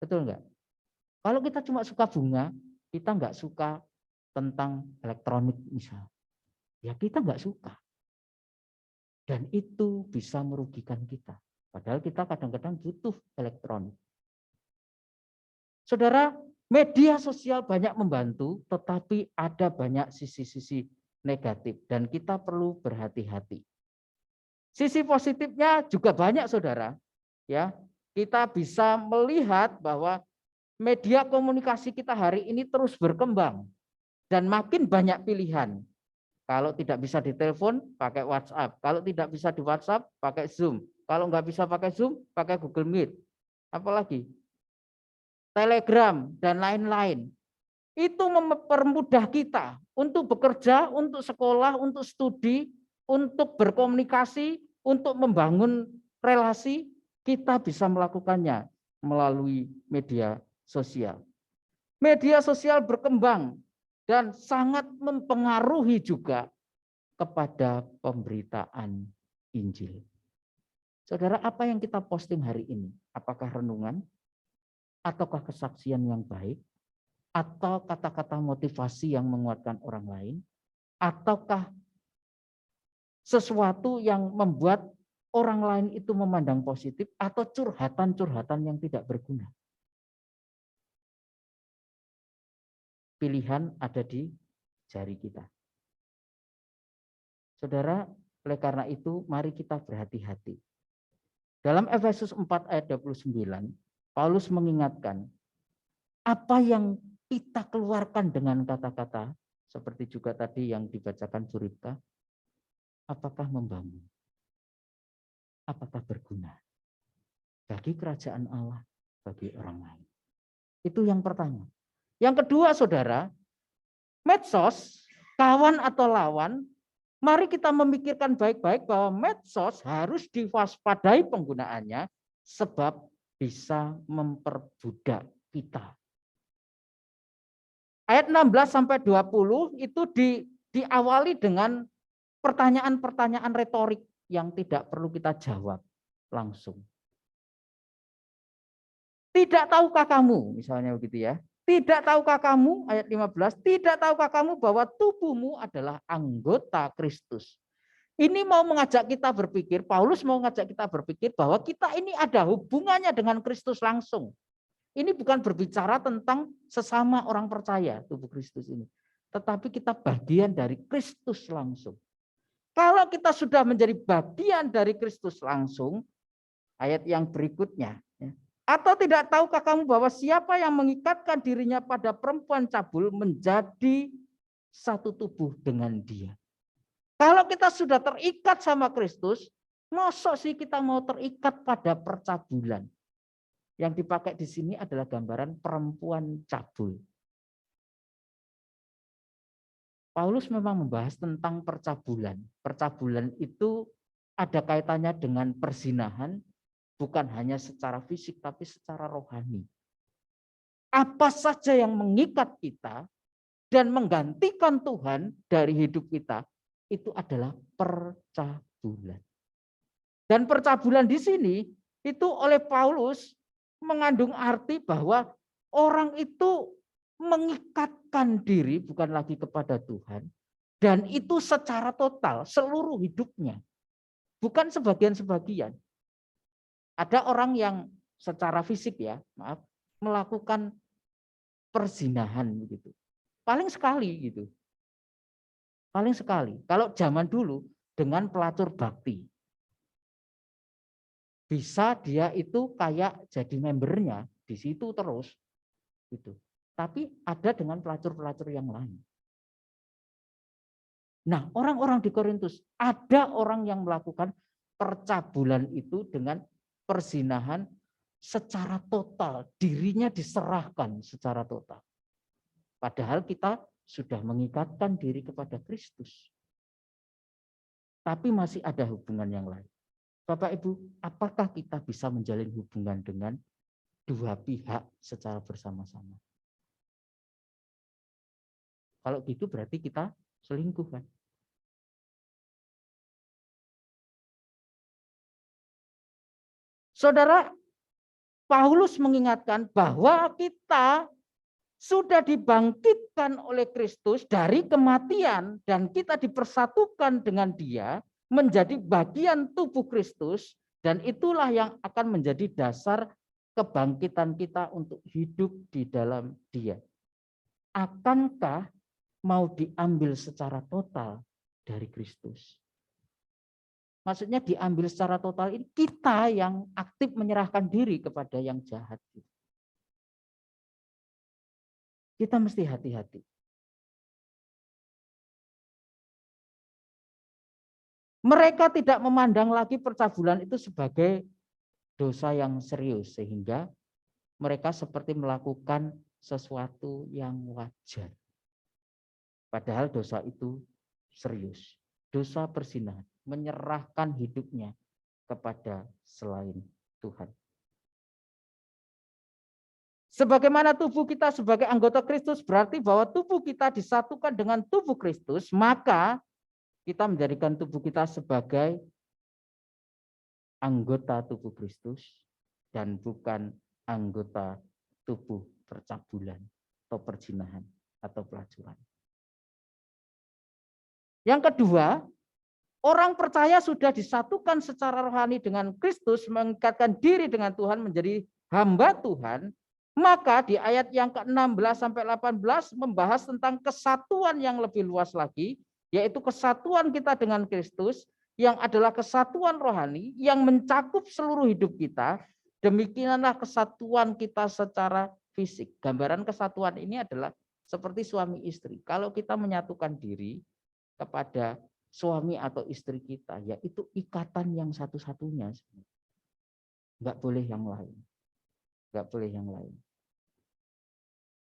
Betul enggak? Kalau kita cuma suka bunga, kita nggak suka tentang elektronik misalnya. Ya kita nggak suka. Dan itu bisa merugikan kita. Padahal kita kadang-kadang butuh elektronik. Saudara, media sosial banyak membantu, tetapi ada banyak sisi-sisi negatif. Dan kita perlu berhati-hati. Sisi positifnya juga banyak, saudara. Ya, kita bisa melihat bahwa media komunikasi kita hari ini terus berkembang dan makin banyak pilihan. Kalau tidak bisa ditelepon, pakai WhatsApp. Kalau tidak bisa di WhatsApp, pakai Zoom. Kalau nggak bisa pakai Zoom, pakai Google Meet. Apalagi Telegram dan lain-lain. Itu mempermudah kita untuk bekerja, untuk sekolah, untuk studi, untuk berkomunikasi, untuk membangun relasi. Kita bisa melakukannya melalui media sosial. Media sosial berkembang dan sangat mempengaruhi juga kepada pemberitaan Injil. Saudara, apa yang kita posting hari ini? Apakah renungan? Ataukah kesaksian yang baik? Atau kata-kata motivasi yang menguatkan orang lain? Ataukah sesuatu yang membuat orang lain itu memandang positif? Atau curhatan-curhatan yang tidak berguna? Pilihan ada di jari kita. Saudara, oleh karena itu mari kita berhati-hati. Dalam Efesus 4 ayat 29, Paulus mengingatkan apa yang kita keluarkan dengan kata-kata, seperti juga tadi yang dibacakan Suripta, apakah membangun? Apakah berguna? Bagi kerajaan Allah, bagi orang lain. Itu yang pertama. Yang kedua, saudara, medsos, kawan atau lawan, mari kita memikirkan baik-baik bahwa medsos harus diwaspadai penggunaannya sebab bisa memperbudak kita. Ayat 16-20 itu diawali dengan pertanyaan-pertanyaan retorik yang tidak perlu kita jawab langsung. Tidak tahukah kamu, misalnya begitu ya. Tidak tahukah kamu, ayat 15, tidak tahukah kamu bahwa tubuhmu adalah anggota Kristus. Ini mau mengajak kita berpikir, Paulus mau mengajak kita berpikir bahwa kita ini ada hubungannya dengan Kristus langsung. Ini bukan berbicara tentang sesama orang percaya tubuh Kristus ini. Tetapi kita bagian dari Kristus langsung. Kalau kita sudah menjadi bagian dari Kristus langsung, ayat yang berikutnya. Atau tidak tahukah kamu bahwa siapa yang mengikatkan dirinya pada perempuan cabul menjadi satu tubuh dengan dia. Kalau kita sudah terikat sama Kristus, masa sih kita mau terikat pada percabulan? Yang dipakai di sini adalah gambaran perempuan cabul. Paulus memang membahas tentang percabulan. Percabulan itu ada kaitannya dengan perzinahan, bukan hanya secara fisik, tapi secara rohani. Apa saja yang mengikat kita dan menggantikan Tuhan dari hidup kita, itu adalah percabulan. Dan percabulan di sini, itu oleh Paulus mengandung arti bahwa orang itu mengikatkan diri bukan lagi kepada Tuhan, dan itu secara total seluruh hidupnya, bukan sebagian-sebagian. Ada orang yang secara fisik melakukan perzinahan begitu, paling sekali gitu, paling sekali. Kalau zaman dulu dengan pelacur bakti, bisa dia itu kayak jadi membernya di situ terus gitu. Tapi ada dengan pelacur-pelacur yang lain. Nah, orang-orang di Korintus, ada orang yang melakukan percabulan itu dengan perzinahan secara total, dirinya diserahkan secara total. Padahal kita sudah mengikatkan diri kepada Kristus. Tapi masih ada hubungan yang lain. Bapak Ibu, apakah kita bisa menjalin hubungan dengan dua pihak secara bersama-sama? Kalau gitu berarti kita selingkuh kan? Saudara, Paulus mengingatkan bahwa kita sudah dibangkitkan oleh Kristus dari kematian dan kita dipersatukan dengan Dia menjadi bagian tubuh Kristus, dan itulah yang akan menjadi dasar kebangkitan kita untuk hidup di dalam Dia. Akankah mau diambil secara total dari Kristus? Maksudnya diambil secara total ini kita yang aktif menyerahkan diri kepada yang jahat. Kita mesti hati-hati. Mereka tidak memandang lagi percabulan itu sebagai dosa yang serius, sehingga mereka seperti melakukan sesuatu yang wajar. Padahal dosa itu serius. Dosa perzinahan, menyerahkan hidupnya kepada selain Tuhan. Sebagaimana tubuh kita sebagai anggota Kristus berarti bahwa tubuh kita disatukan dengan tubuh Kristus, maka kita menjadikan tubuh kita sebagai anggota tubuh Kristus dan bukan anggota tubuh percabulan atau perzinahan atau pelacuran. Yang kedua, orang percaya sudah disatukan secara rohani dengan Kristus, mengikatkan diri dengan Tuhan, menjadi hamba Tuhan, maka di ayat yang ke-16 sampai 18 membahas tentang kesatuan yang lebih luas lagi, yaitu kesatuan kita dengan Kristus, yang adalah kesatuan rohani yang mencakup seluruh hidup kita. Demikianlah kesatuan kita secara fisik. Gambaran kesatuan ini adalah seperti suami istri. Kalau kita menyatukan diri kepada suami atau istri kita, yaitu ikatan yang satu-satunya. Enggak boleh yang lain. Enggak boleh yang lain.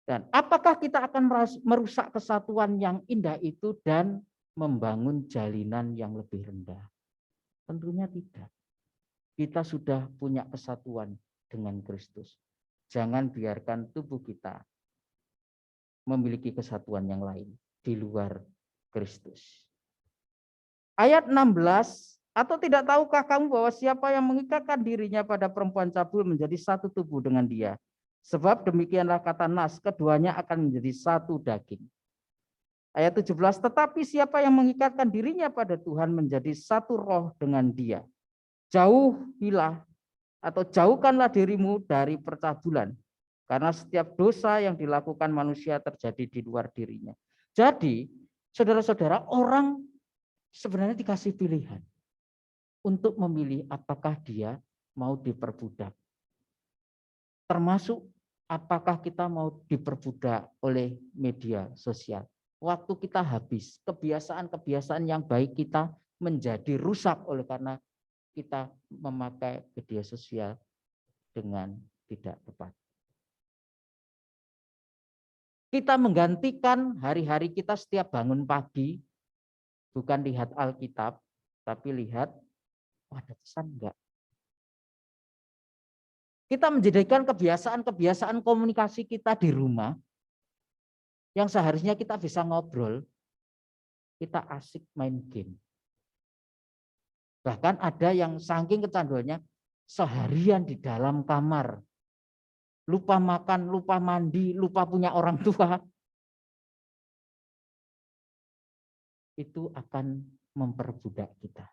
Dan apakah kita akan merusak kesatuan yang indah itu dan membangun jalinan yang lebih rendah? Tentunya tidak. Kita sudah punya kesatuan dengan Kristus. Jangan biarkan tubuh kita memiliki kesatuan yang lain di luar Kristus. Ayat 16, atau tidak tahukah kamu bahwa siapa yang mengikatkan dirinya pada perempuan cabul menjadi satu tubuh dengan dia? Sebab demikianlah kata Nas, keduanya akan menjadi satu daging. Ayat 17, tetapi siapa yang mengikatkan dirinya pada Tuhan menjadi satu roh dengan dia. Jauhilah atau jauhkanlah dirimu dari percabulan. Karena setiap dosa yang dilakukan manusia terjadi di luar dirinya. Jadi, saudara-saudara, orang sebenarnya dikasih pilihan untuk memilih apakah dia mau diperbudak. Termasuk apakah kita mau diperbudak oleh media sosial. Waktu kita habis, kebiasaan-kebiasaan yang baik kita menjadi rusak oleh karena kita memakai media sosial dengan tidak tepat. Kita menggantikan hari-hari kita setiap bangun pagi, bukan lihat Alkitab, tapi lihat, ada pesan enggak? Kita menjadikan kebiasaan-kebiasaan komunikasi kita di rumah, yang seharusnya kita bisa ngobrol, kita asik main game. Bahkan ada yang saking kecanduannya, seharian di dalam kamar, lupa makan, lupa mandi, lupa punya orang tua, itu akan memperbudak kita.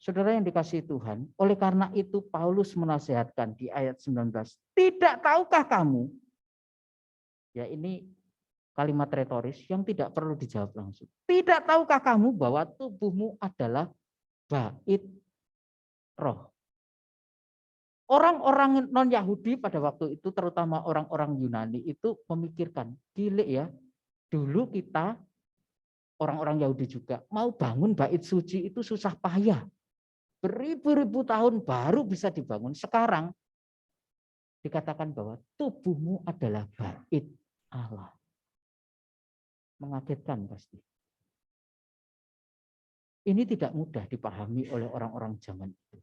Saudara yang dikasihi Tuhan, oleh karena itu Paulus menasihatkan di ayat 19, tidak tahukah kamu? Ya ini kalimat retoris yang tidak perlu dijawab langsung. Tidak tahukah kamu bahwa tubuhmu adalah bait roh? Orang-orang non-Yahudi pada waktu itu, terutama orang-orang Yunani itu memikirkan, gile ya, dulu kita, orang-orang Yahudi juga, mau bangun bait suci itu susah payah. Beribu-ribu tahun baru bisa dibangun. Sekarang dikatakan bahwa tubuhmu adalah bait Allah. Mengagetkan pasti. Ini tidak mudah dipahami oleh orang-orang zaman itu.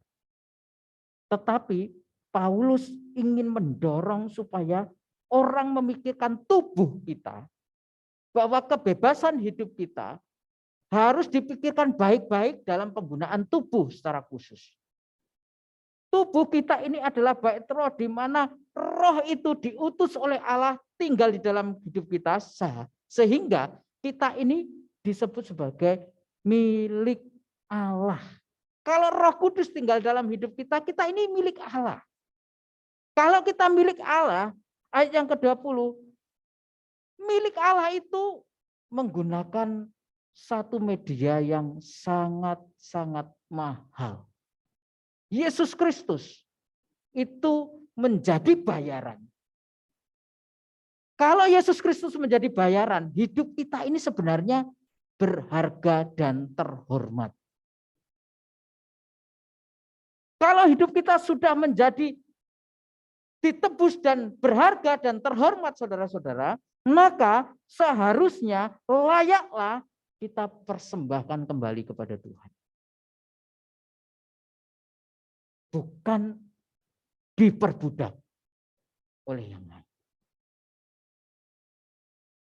Tetapi Paulus ingin mendorong supaya orang memikirkan tubuh kita, bahwa kebebasan hidup kita harus dipikirkan baik-baik dalam penggunaan tubuh secara khusus. Tubuh kita ini adalah bait roh, di mana roh itu diutus oleh Allah tinggal di dalam hidup kita, sehingga kita ini disebut sebagai milik Allah. Kalau Roh Kudus tinggal dalam hidup kita, kita ini milik Allah. Kalau kita milik Allah, ayat yang ke-20, milik Allah itu menggunakan satu media yang sangat-sangat mahal. Yesus Kristus itu menjadi bayaran. Kalau Yesus Kristus menjadi bayaran, hidup kita ini sebenarnya berharga dan terhormat. Kalau hidup kita sudah menjadi ditebus dan berharga dan terhormat, saudara-saudara, maka seharusnya layaklah kita persembahkan kembali kepada Tuhan. Bukan diperbudak oleh yang lain.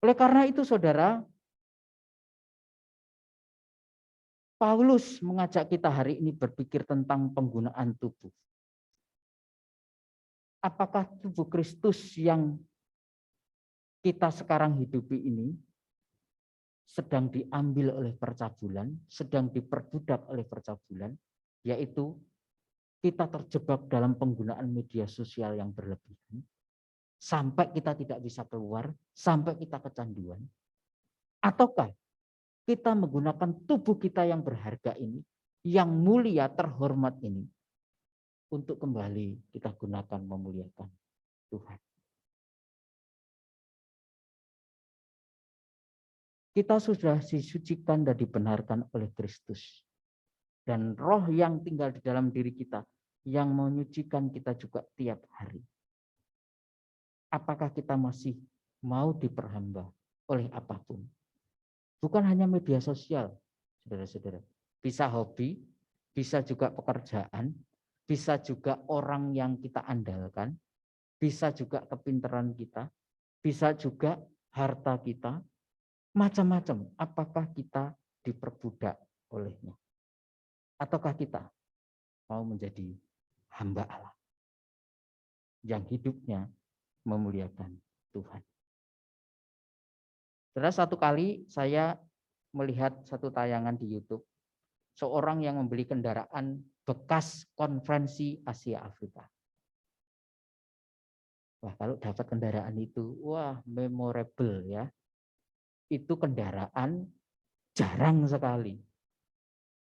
Oleh karena itu, saudara, Paulus mengajak kita hari ini berpikir tentang penggunaan tubuh. Apakah tubuh Kristus yang kita sekarang hidupi ini sedang diambil oleh percabulan, sedang diperbudak oleh percabulan, yaitu kita terjebak dalam penggunaan media sosial yang berlebihan, sampai kita tidak bisa keluar, sampai kita kecanduan, ataukah kita menggunakan tubuh kita yang berharga ini, yang mulia, terhormat ini, untuk kembali kita gunakan memuliakan Tuhan. Kita sudah disucikan dan dibenarkan oleh Kristus. Dan roh yang tinggal di dalam diri kita, yang menyucikan kita juga tiap hari. Apakah kita masih mau diperhamba oleh apapun? Bukan hanya media sosial, saudara-saudara. Bisa hobi, bisa juga pekerjaan, bisa juga orang yang kita andalkan, bisa juga kepintaran kita, bisa juga harta kita, macam-macam. Apakah kita diperbudak olehnya? Ataukah kita mau menjadi hamba Allah yang hidupnya memuliakan Tuhan? Saudara, satu kali saya melihat satu tayangan di YouTube, seorang yang membeli kendaraan bekas konferensi Asia Afrika. Wah, kalau dapat kendaraan itu, wah memorable ya. Itu kendaraan jarang sekali.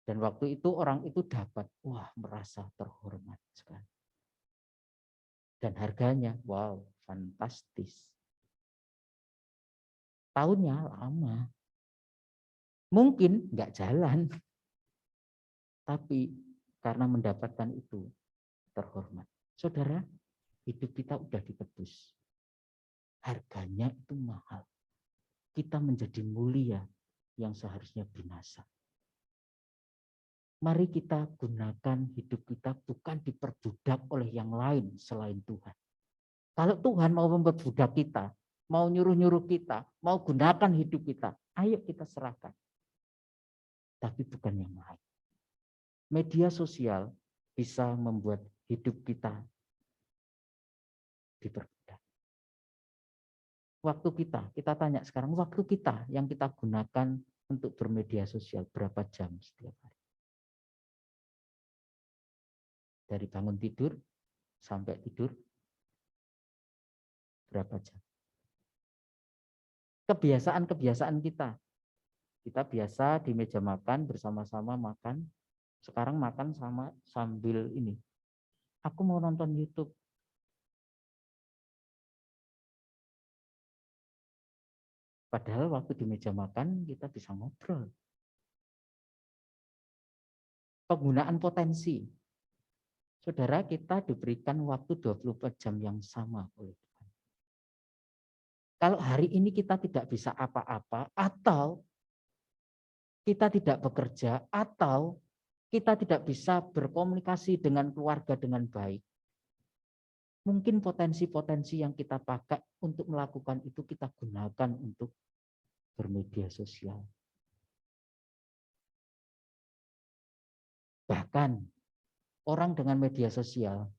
Dan waktu itu orang itu dapat, wah merasa terhormat sekali. Dan harganya, wow, fantastis. Tahunnya lama. Mungkin nggak jalan, tapi karena mendapatkan itu terhormat. Saudara, hidup kita udah ditebus. Harganya itu mahal. Kita menjadi mulia yang seharusnya binasa. Mari kita gunakan hidup kita bukan diperbudak oleh yang lain selain Tuhan. Kalau Tuhan mau memperbudak kita, mau nyuruh-nyuruh kita, mau gunakan hidup kita, ayo kita serahkan. Tapi bukan yang lain. Media sosial bisa membuat hidup kita diperbudak. Waktu kita tanya sekarang, waktu kita yang kita gunakan untuk bermedia sosial berapa jam setiap hari? Dari bangun tidur sampai tidur, berapa jam? Kebiasaan-kebiasaan kita. Kita biasa di meja makan bersama-sama makan. Sekarang makan sambil ini. Aku mau nonton YouTube. Padahal waktu di meja makan kita bisa ngobrol. Penggunaan potensi. Saudara, kita diberikan waktu 24 jam yang sama oleh Tuhan. Kalau hari ini kita tidak bisa apa-apa, atau kita tidak bekerja, atau kita tidak bisa berkomunikasi dengan keluarga dengan baik, mungkin potensi-potensi yang kita pakai untuk melakukan itu kita gunakan untuk bermedia sosial. Bahkan orang dengan media sosial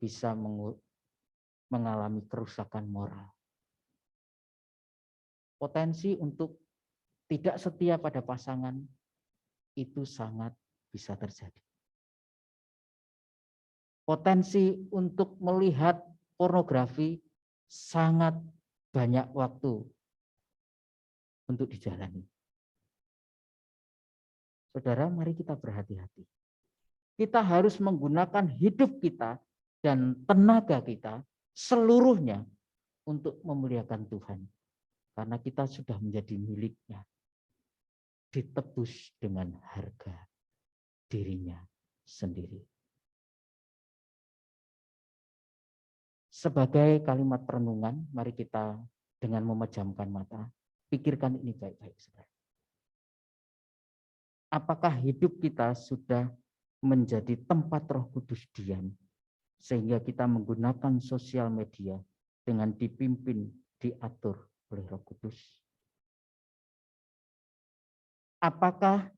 bisa mengalami kerusakan moral. Potensi untuk tidak setia pada pasangan itu sangat bisa terjadi. Potensi untuk melihat pornografi sangat banyak waktu untuk dijalani. Saudara, mari kita berhati-hati. Kita harus menggunakan hidup kita dan tenaga kita seluruhnya untuk memuliakan Tuhan. Karena kita sudah menjadi miliknya. Ditebus dengan harga dirinya sendiri. Sebagai kalimat perenungan, mari kita dengan memejamkan mata, pikirkan ini baik-baik. Apakah hidup kita sudah menjadi tempat Roh Kudus diam, sehingga kita menggunakan sosial media dengan dipimpin, diatur oleh Roh Kudus? Apakah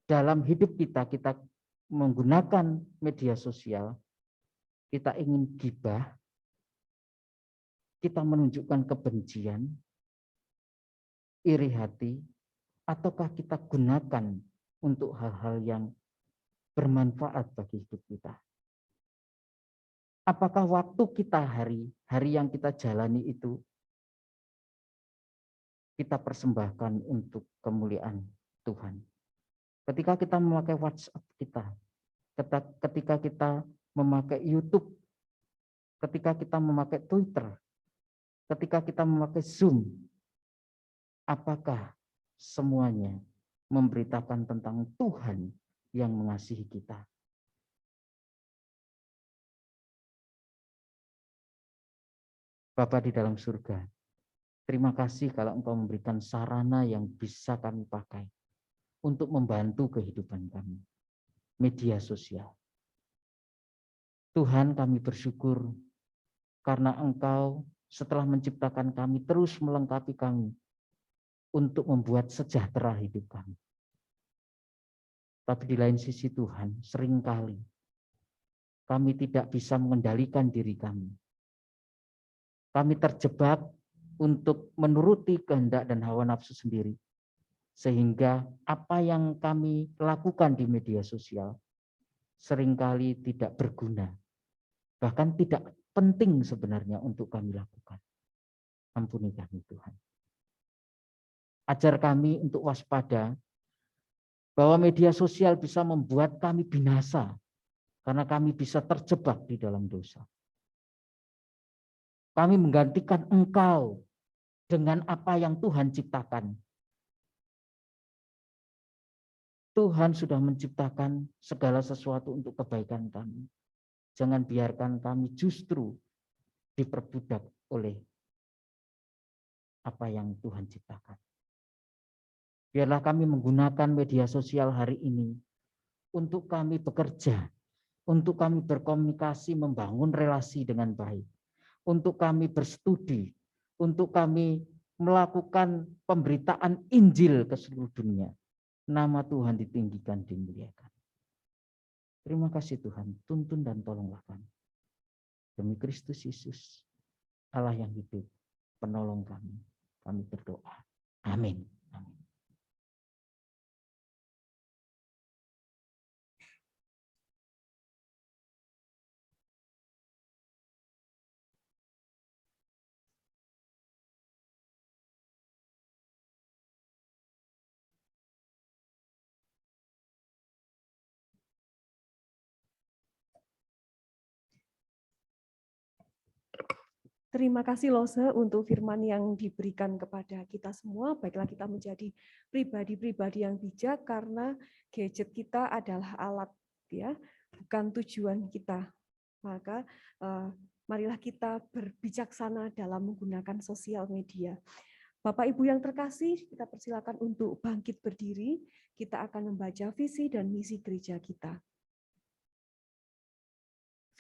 dalam hidup kita menggunakan media sosial, kita ingin gibah, kita menunjukkan kebencian, iri hati, ataukah kita gunakan untuk hal-hal yang bermanfaat bagi hidup kita? Apakah waktu kita hari yang kita jalani itu kita persembahkan untuk kemuliaan Tuhan? Ketika kita memakai WhatsApp kita, ketika kita memakai YouTube, ketika kita memakai Twitter, ketika kita memakai Zoom, apakah semuanya memberitakan tentang Tuhan yang mengasihi kita? Bapa di dalam surga, terima kasih kalau Engkau memberikan sarana yang bisa kami pakai untuk membantu kehidupan kami. Media sosial. Tuhan, kami bersyukur karena Engkau setelah menciptakan kami terus melengkapi kami untuk membuat sejahtera hidup kami. Tapi di lain sisi Tuhan, seringkali kami tidak bisa mengendalikan diri kami. Kami terjebak untuk menuruti kehendak dan hawa nafsu sendiri. Sehingga apa yang kami lakukan di media sosial seringkali tidak berguna. Bahkan tidak penting sebenarnya untuk kami lakukan. Ampuni kami Tuhan. Ajar kami untuk waspada bahwa media sosial bisa membuat kami binasa karena kami bisa terjebak di dalam dosa. Kami menggantikan Engkau dengan apa yang Tuhan ciptakan. Tuhan sudah menciptakan segala sesuatu untuk kebaikan kami. Jangan biarkan kami justru diperbudak oleh apa yang Tuhan ciptakan. Biarlah kami menggunakan media sosial hari ini untuk kami bekerja, untuk kami berkomunikasi, membangun relasi dengan baik, untuk kami berstudi, untuk kami melakukan pemberitaan Injil ke seluruh dunia. Nama Tuhan ditinggikan, dimuliakan. Terima kasih Tuhan, tuntun dan tolonglah kami. Demi Kristus Yesus, Allah yang hidup, penolong kami berdoa. Amin. Amin. Terima kasih Lose untuk firman yang diberikan kepada kita semua. Baiklah kita menjadi pribadi-pribadi yang bijak karena gadget kita adalah alat, ya, bukan tujuan kita. Maka marilah kita berbijaksana dalam menggunakan sosial media. Bapak Ibu yang terkasih, kita persilakan untuk bangkit berdiri. Kita akan membaca visi dan misi gereja kita.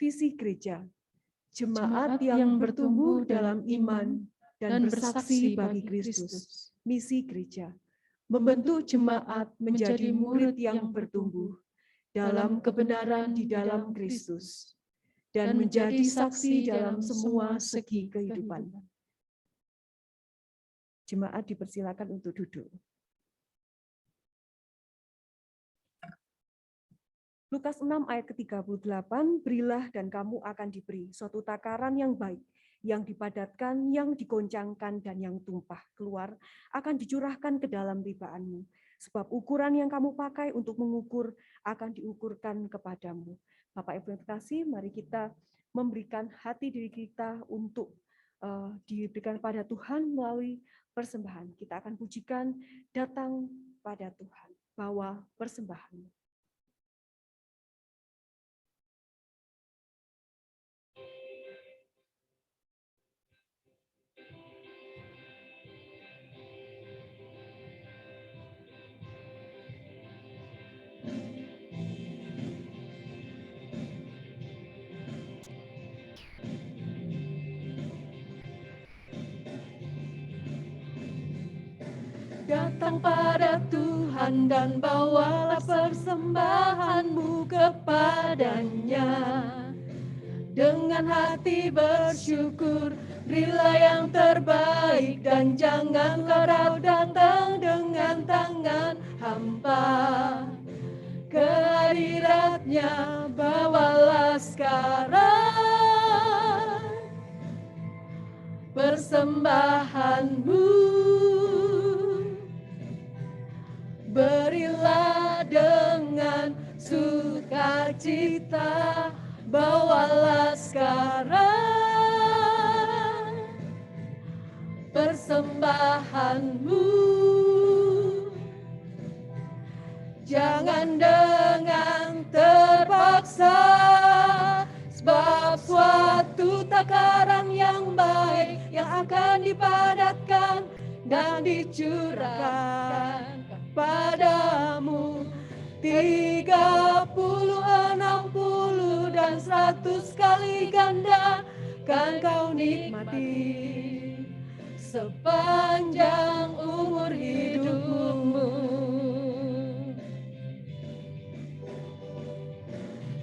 Visi gereja. Jemaat yang bertumbuh dalam iman dan bersaksi bagi Kristus. Misi gereja, membentuk jemaat menjadi murid yang bertumbuh dalam kebenaran di dalam Kristus dan menjadi saksi dalam semua segi kehidupan. Jemaat dipersilakan untuk duduk. Lukas 6 ayat ke-38, berilah dan kamu akan diberi suatu takaran yang baik, yang dipadatkan, yang digoncangkan, dan yang tumpah keluar, akan dicurahkan ke dalam ribaanmu. Sebab ukuran yang kamu pakai untuk mengukur akan diukurkan kepadamu. Bapak Ibu yang terkasih, mari kita memberikan hati diri kita untuk diberikan pada Tuhan melalui persembahan. Kita akan pujikan datang pada Tuhan, bawa persembahan. Datang pada Tuhan dan bawalah persembahanmu kepadanya. Dengan hati bersyukur, berilah yang terbaik dan janganlah kau datang dengan tangan hampa. Kehadiratnya bawalah sekarang persembahanmu. Berilah dengan sukacita, bawalah sekarang persembahanmu. Jangan dengan terpaksa, sebab suatu takaran yang baik yang akan dipadatkan dan dicurahkan padamu 30, 60 dan 100 kali ganda kan kau nikmati sepanjang umur hidupmu.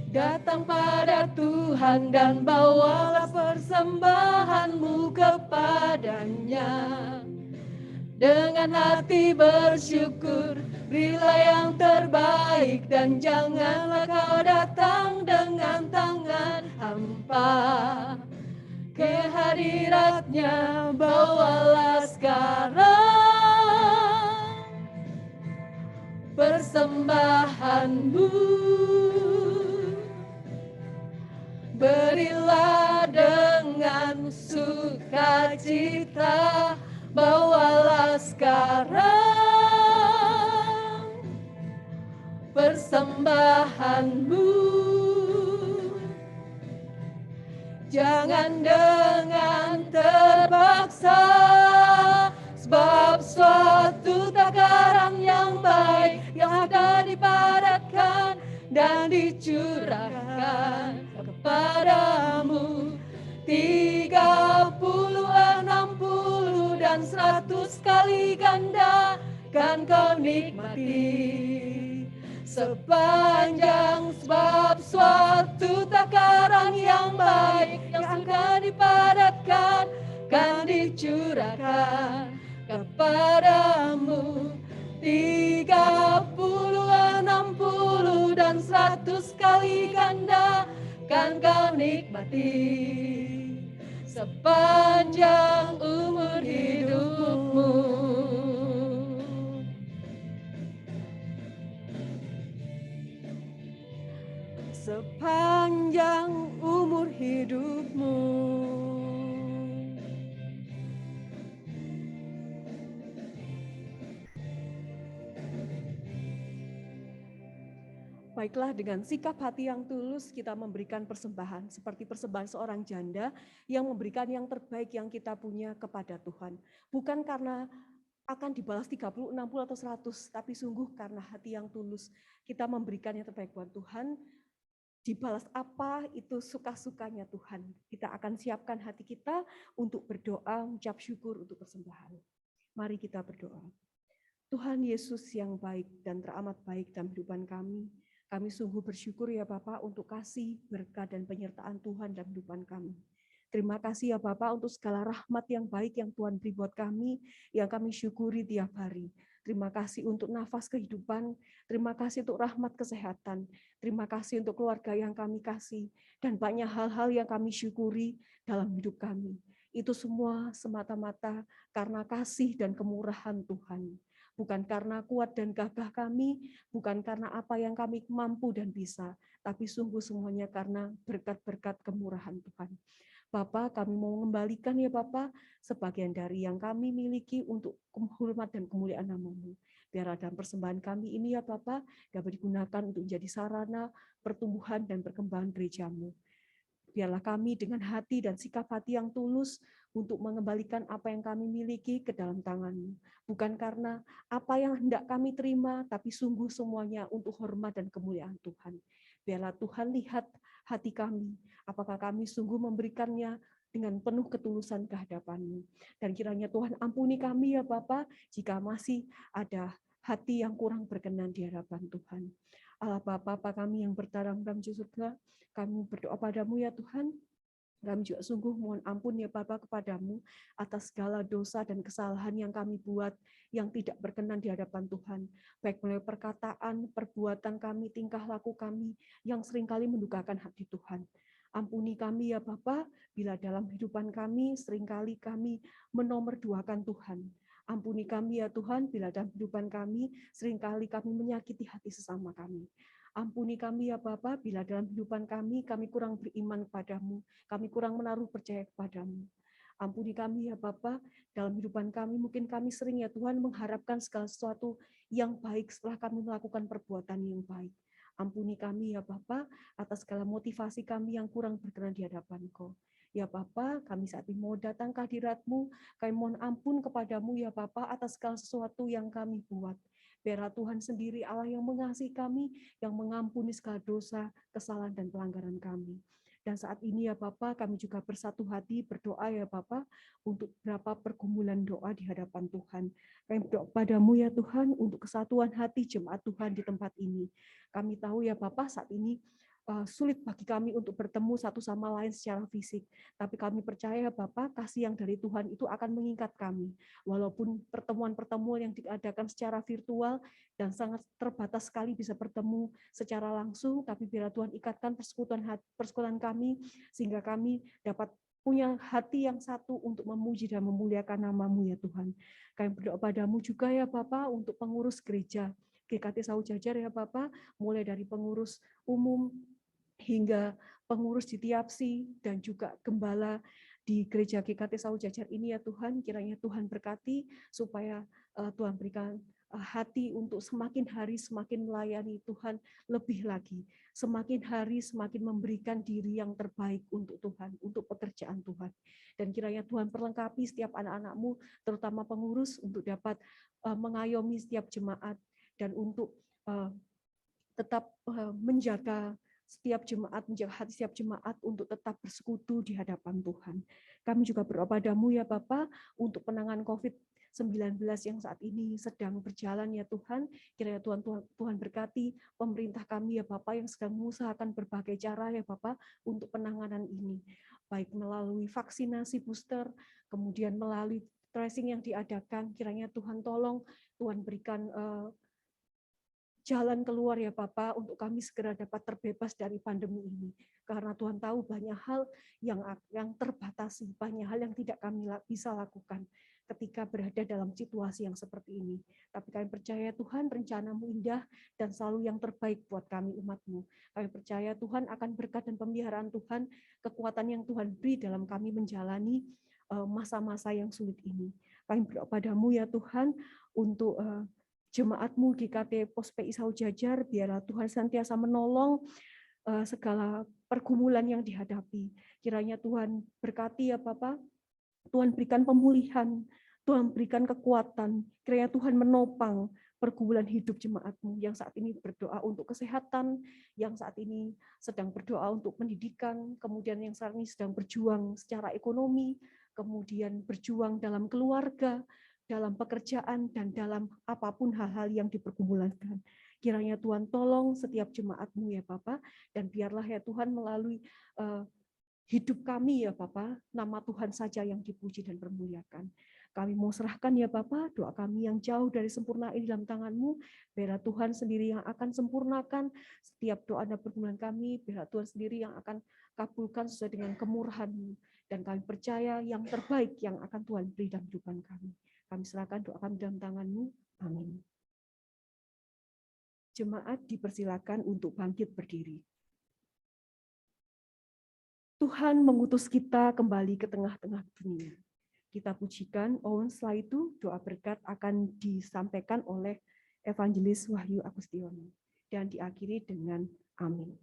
Datang pada Tuhan dan bawalah persembahanmu kepadanya. Dengan hati bersyukur, berilah yang terbaik dan janganlah kau datang dengan tangan hampa. kehadiratnya bawalah sekarang persembahanmu. Berilah dengan sukacita, bawalah sekarang persembahanmu. Jangan dengan terpaksa, sebab suatu takaran yang baik yang akan dipadatkan dan dicurahkan kepadamu. 30, 60 dan 100 kali ganda kan kau nikmati sepanjang, sebab suatu takaran yang baik yang akan dipadatkan kan dicurahkan kepadamu. 30, 60 dan 100 kali ganda kan kau nikmati sepanjang umur hidupmu. Sepanjang umur hidupmu. Baiklah, dengan sikap hati yang tulus kita memberikan persembahan seperti persembahan seorang janda yang memberikan yang terbaik yang kita punya kepada Tuhan. Bukan karena akan dibalas 30, 60 atau 100, tapi sungguh karena hati yang tulus kita memberikan yang terbaik buat Tuhan. Dibalas apa itu suka-sukanya Tuhan. Kita akan siapkan hati kita untuk berdoa, ucap syukur untuk persembahan. Mari kita berdoa. Tuhan Yesus yang baik dan teramat baik dalam kehidupan kami. Kami sungguh bersyukur ya Bapak untuk kasih, berkat, dan penyertaan Tuhan dalam kehidupan kami. Terima kasih ya Bapak untuk segala rahmat yang baik yang Tuhan beri buat kami, yang kami syukuri tiap hari. Terima kasih untuk nafas kehidupan, terima kasih untuk rahmat kesehatan, terima kasih untuk keluarga yang kami kasih, dan banyak hal-hal yang kami syukuri dalam hidup kami. Itu semua semata-mata karena kasih dan kemurahan Tuhan. Bukan karena kuat dan gagah kami, bukan karena apa yang kami mampu dan bisa, tapi sungguh semuanya karena berkat-berkat kemurahan Tuhan. Bapak, kami mau mengembalikan ya Bapak, sebagian dari yang kami miliki untuk hormat dan kemuliaan nama-Mu. Biar dalam persembahan kami ini ya Bapak, dapat digunakan untuk menjadi sarana pertumbuhan dan perkembangan gereja-Mu. Biarlah kami dengan hati dan sikap hati yang tulus untuk mengembalikan apa yang kami miliki ke dalam tangan-Mu. Bukan karena apa yang hendak kami terima, tapi sungguh semuanya untuk hormat dan kemuliaan Tuhan. Biarlah Tuhan lihat hati kami, apakah kami sungguh memberikannya dengan penuh ketulusan ke hadapan-Mu. Dan kiranya Tuhan ampuni kami ya Bapa, jika masih ada hati yang kurang berkenan di hadapan Tuhan. Allah Bapa kami yang bertarung dalam surga, kami berdoa padamu ya Tuhan. Kami juga sungguh mohon ampun ya Bapa kepadamu atas segala dosa dan kesalahan yang kami buat yang tidak berkenan di hadapan Tuhan. Baik melalui perkataan, perbuatan kami, tingkah laku kami yang seringkali mendukakan hati Tuhan. Ampuni kami ya Bapa bila dalam kehidupan kami seringkali kami menomorduakan Tuhan. Ampuni kami ya Tuhan bila dalam kehidupan kami seringkali kami menyakiti hati sesama kami. Ampuni kami ya Bapa bila dalam kehidupan kami kurang beriman kepadamu, kami kurang menaruh percaya kepadamu. Ampuni kami ya Bapa, dalam kehidupan kami mungkin kami sering ya Tuhan mengharapkan segala sesuatu yang baik setelah kami melakukan perbuatan yang baik. Ampuni kami ya Bapa atas segala motivasi kami yang kurang berkenan di hadapan-Kau. Ya Bapa, kami saat ini mau datang ke hadirat-Mu, kami mohon ampun kepadamu ya Bapa atas segala sesuatu yang kami buat. Biarlah Tuhan sendiri Allah yang mengasihi kami, yang mengampuni segala dosa, kesalahan, dan pelanggaran kami. Dan saat ini ya Bapa, kami juga bersatu hati berdoa ya Bapa untuk beberapa pergumulan doa di hadapan Tuhan. Kami berdoa padamu ya Tuhan untuk kesatuan hati jemaat Tuhan di tempat ini. Kami tahu ya Bapa saat ini sulit bagi kami untuk bertemu satu sama lain secara fisik. Tapi kami percaya Bapak, kasih yang dari Tuhan itu akan mengikat kami. Walaupun pertemuan-pertemuan yang diadakan secara virtual dan sangat terbatas sekali bisa bertemu secara langsung, tapi biarlah Tuhan ikatkan persekutuan kami, sehingga kami dapat punya hati yang satu untuk memuji dan memuliakan nama-Mu ya Tuhan. Kami berdoa padamu juga ya Bapa untuk pengurus gereja GKT Sawu Jajar ya Bapa, mulai dari pengurus umum hingga pengurus di Tiapsi dan juga gembala di gereja GKT Sawu Jajar ini ya Tuhan, kiranya Tuhan berkati supaya Tuhan berikan hati untuk semakin hari semakin melayani Tuhan lebih lagi. Semakin hari semakin memberikan diri yang terbaik untuk Tuhan, untuk pekerjaan Tuhan. Dan kiranya Tuhan perlengkapi setiap anak-anak-Mu, terutama pengurus, untuk dapat mengayomi setiap jemaat dan untuk tetap menjaga setiap jemaat, menjaga hati setiap jemaat untuk tetap bersekutu di hadapan Tuhan. Kami juga berdoa padamu ya Bapa untuk penanganan COVID-19 yang saat ini sedang berjalan ya Tuhan. Kiranya Tuhan berkati pemerintah kami ya Bapa yang sedang mengusahakan berbagai cara ya Bapa untuk penanganan ini. Baik melalui vaksinasi booster, kemudian melalui tracing yang diadakan, kiranya Tuhan tolong, Tuhan berikan jalan keluar ya Bapa untuk kami segera dapat terbebas dari pandemi ini. Karena Tuhan tahu banyak hal yang terbatasi, banyak hal yang tidak kami bisa lakukan ketika berada dalam situasi yang seperti ini. Tapi kami percaya Tuhan rencana-Mu indah dan selalu yang terbaik buat kami umat-Mu. Kami percaya Tuhan akan berkat dan pemeliharaan Tuhan, kekuatan yang Tuhan beri dalam kami menjalani masa-masa yang sulit ini. Kami berdoa padamu ya Tuhan untuk jemaat-Mu GKT Pos PI Sawu Jajar, biarlah Tuhan senantiasa menolong segala pergumulan yang dihadapi. Kiranya Tuhan berkati ya Bapak, Tuhan berikan pemulihan, Tuhan berikan kekuatan, kiranya Tuhan menopang pergumulan hidup jemaat-Mu yang saat ini berdoa untuk kesehatan, yang saat ini sedang berdoa untuk pendidikan, kemudian yang saat ini sedang berjuang secara ekonomi, kemudian berjuang dalam keluarga, dalam pekerjaan, dan dalam apapun hal-hal yang dipergumulkan. Kiranya Tuhan tolong setiap jemaat-Mu ya Bapak, dan biarlah ya Tuhan melalui hidup kami ya Bapak, nama Tuhan saja yang dipuji dan dimuliakan. Kami mau serahkan ya Bapak, doa kami yang jauh dari sempurna ini dalam tangan-Mu, biarlah Tuhan sendiri yang akan sempurnakan setiap doa dan pergumulan kami, biarlah Tuhan sendiri yang akan kabulkan sesuai dengan kemurahan-Mu, dan kami percaya yang terbaik yang akan Tuhan beri dalam kehidupan kami. Kami serahkan doa kami dalam tangan-Mu. Amin. Jemaat dipersilakan untuk bangkit berdiri. Tuhan mengutus kita kembali ke tengah-tengah dunia. Kita pujikan, setelah itu doa berkat akan disampaikan oleh Evangelis Wahyu Agustiono dan diakhiri dengan amin.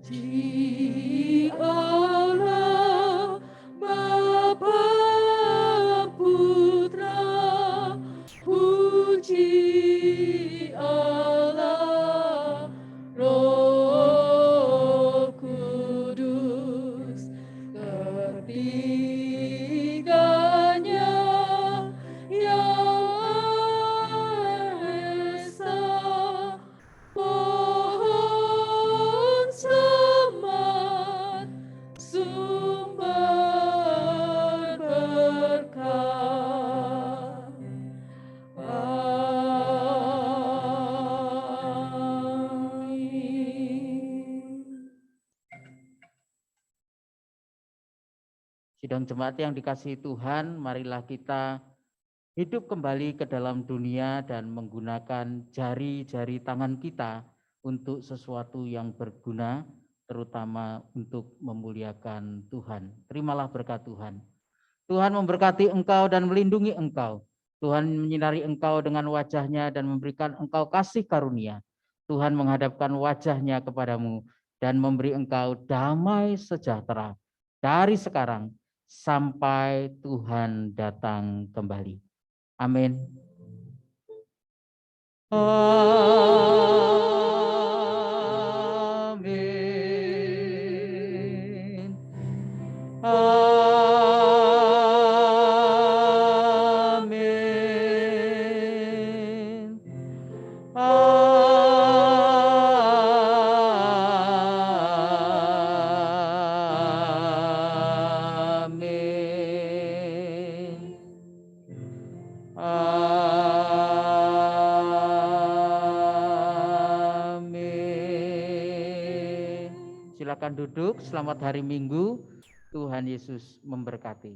Puji Allah, Bapa Putra, puji Allah, Roh Kudus, ketiganya yang esa. Pohon semat, sumber berkah. Amin. Sidang jemaat yang dikasihi Tuhan, marilah kita hidup kembali ke dalam dunia dan menggunakan jari-jari tangan kita untuk sesuatu yang berguna, terutama untuk memuliakan Tuhan. Terimalah berkat Tuhan. Tuhan memberkati engkau dan melindungi engkau. Tuhan menyinari engkau dengan wajah-Nya dan memberikan engkau kasih karunia. Tuhan menghadapkan wajah-Nya kepadamu dan memberi engkau damai sejahtera dari sekarang sampai Tuhan datang kembali. Amin. Amin. Amin. silakan duduk. Selamat hari Minggu. Tuhan Yesus memberkati.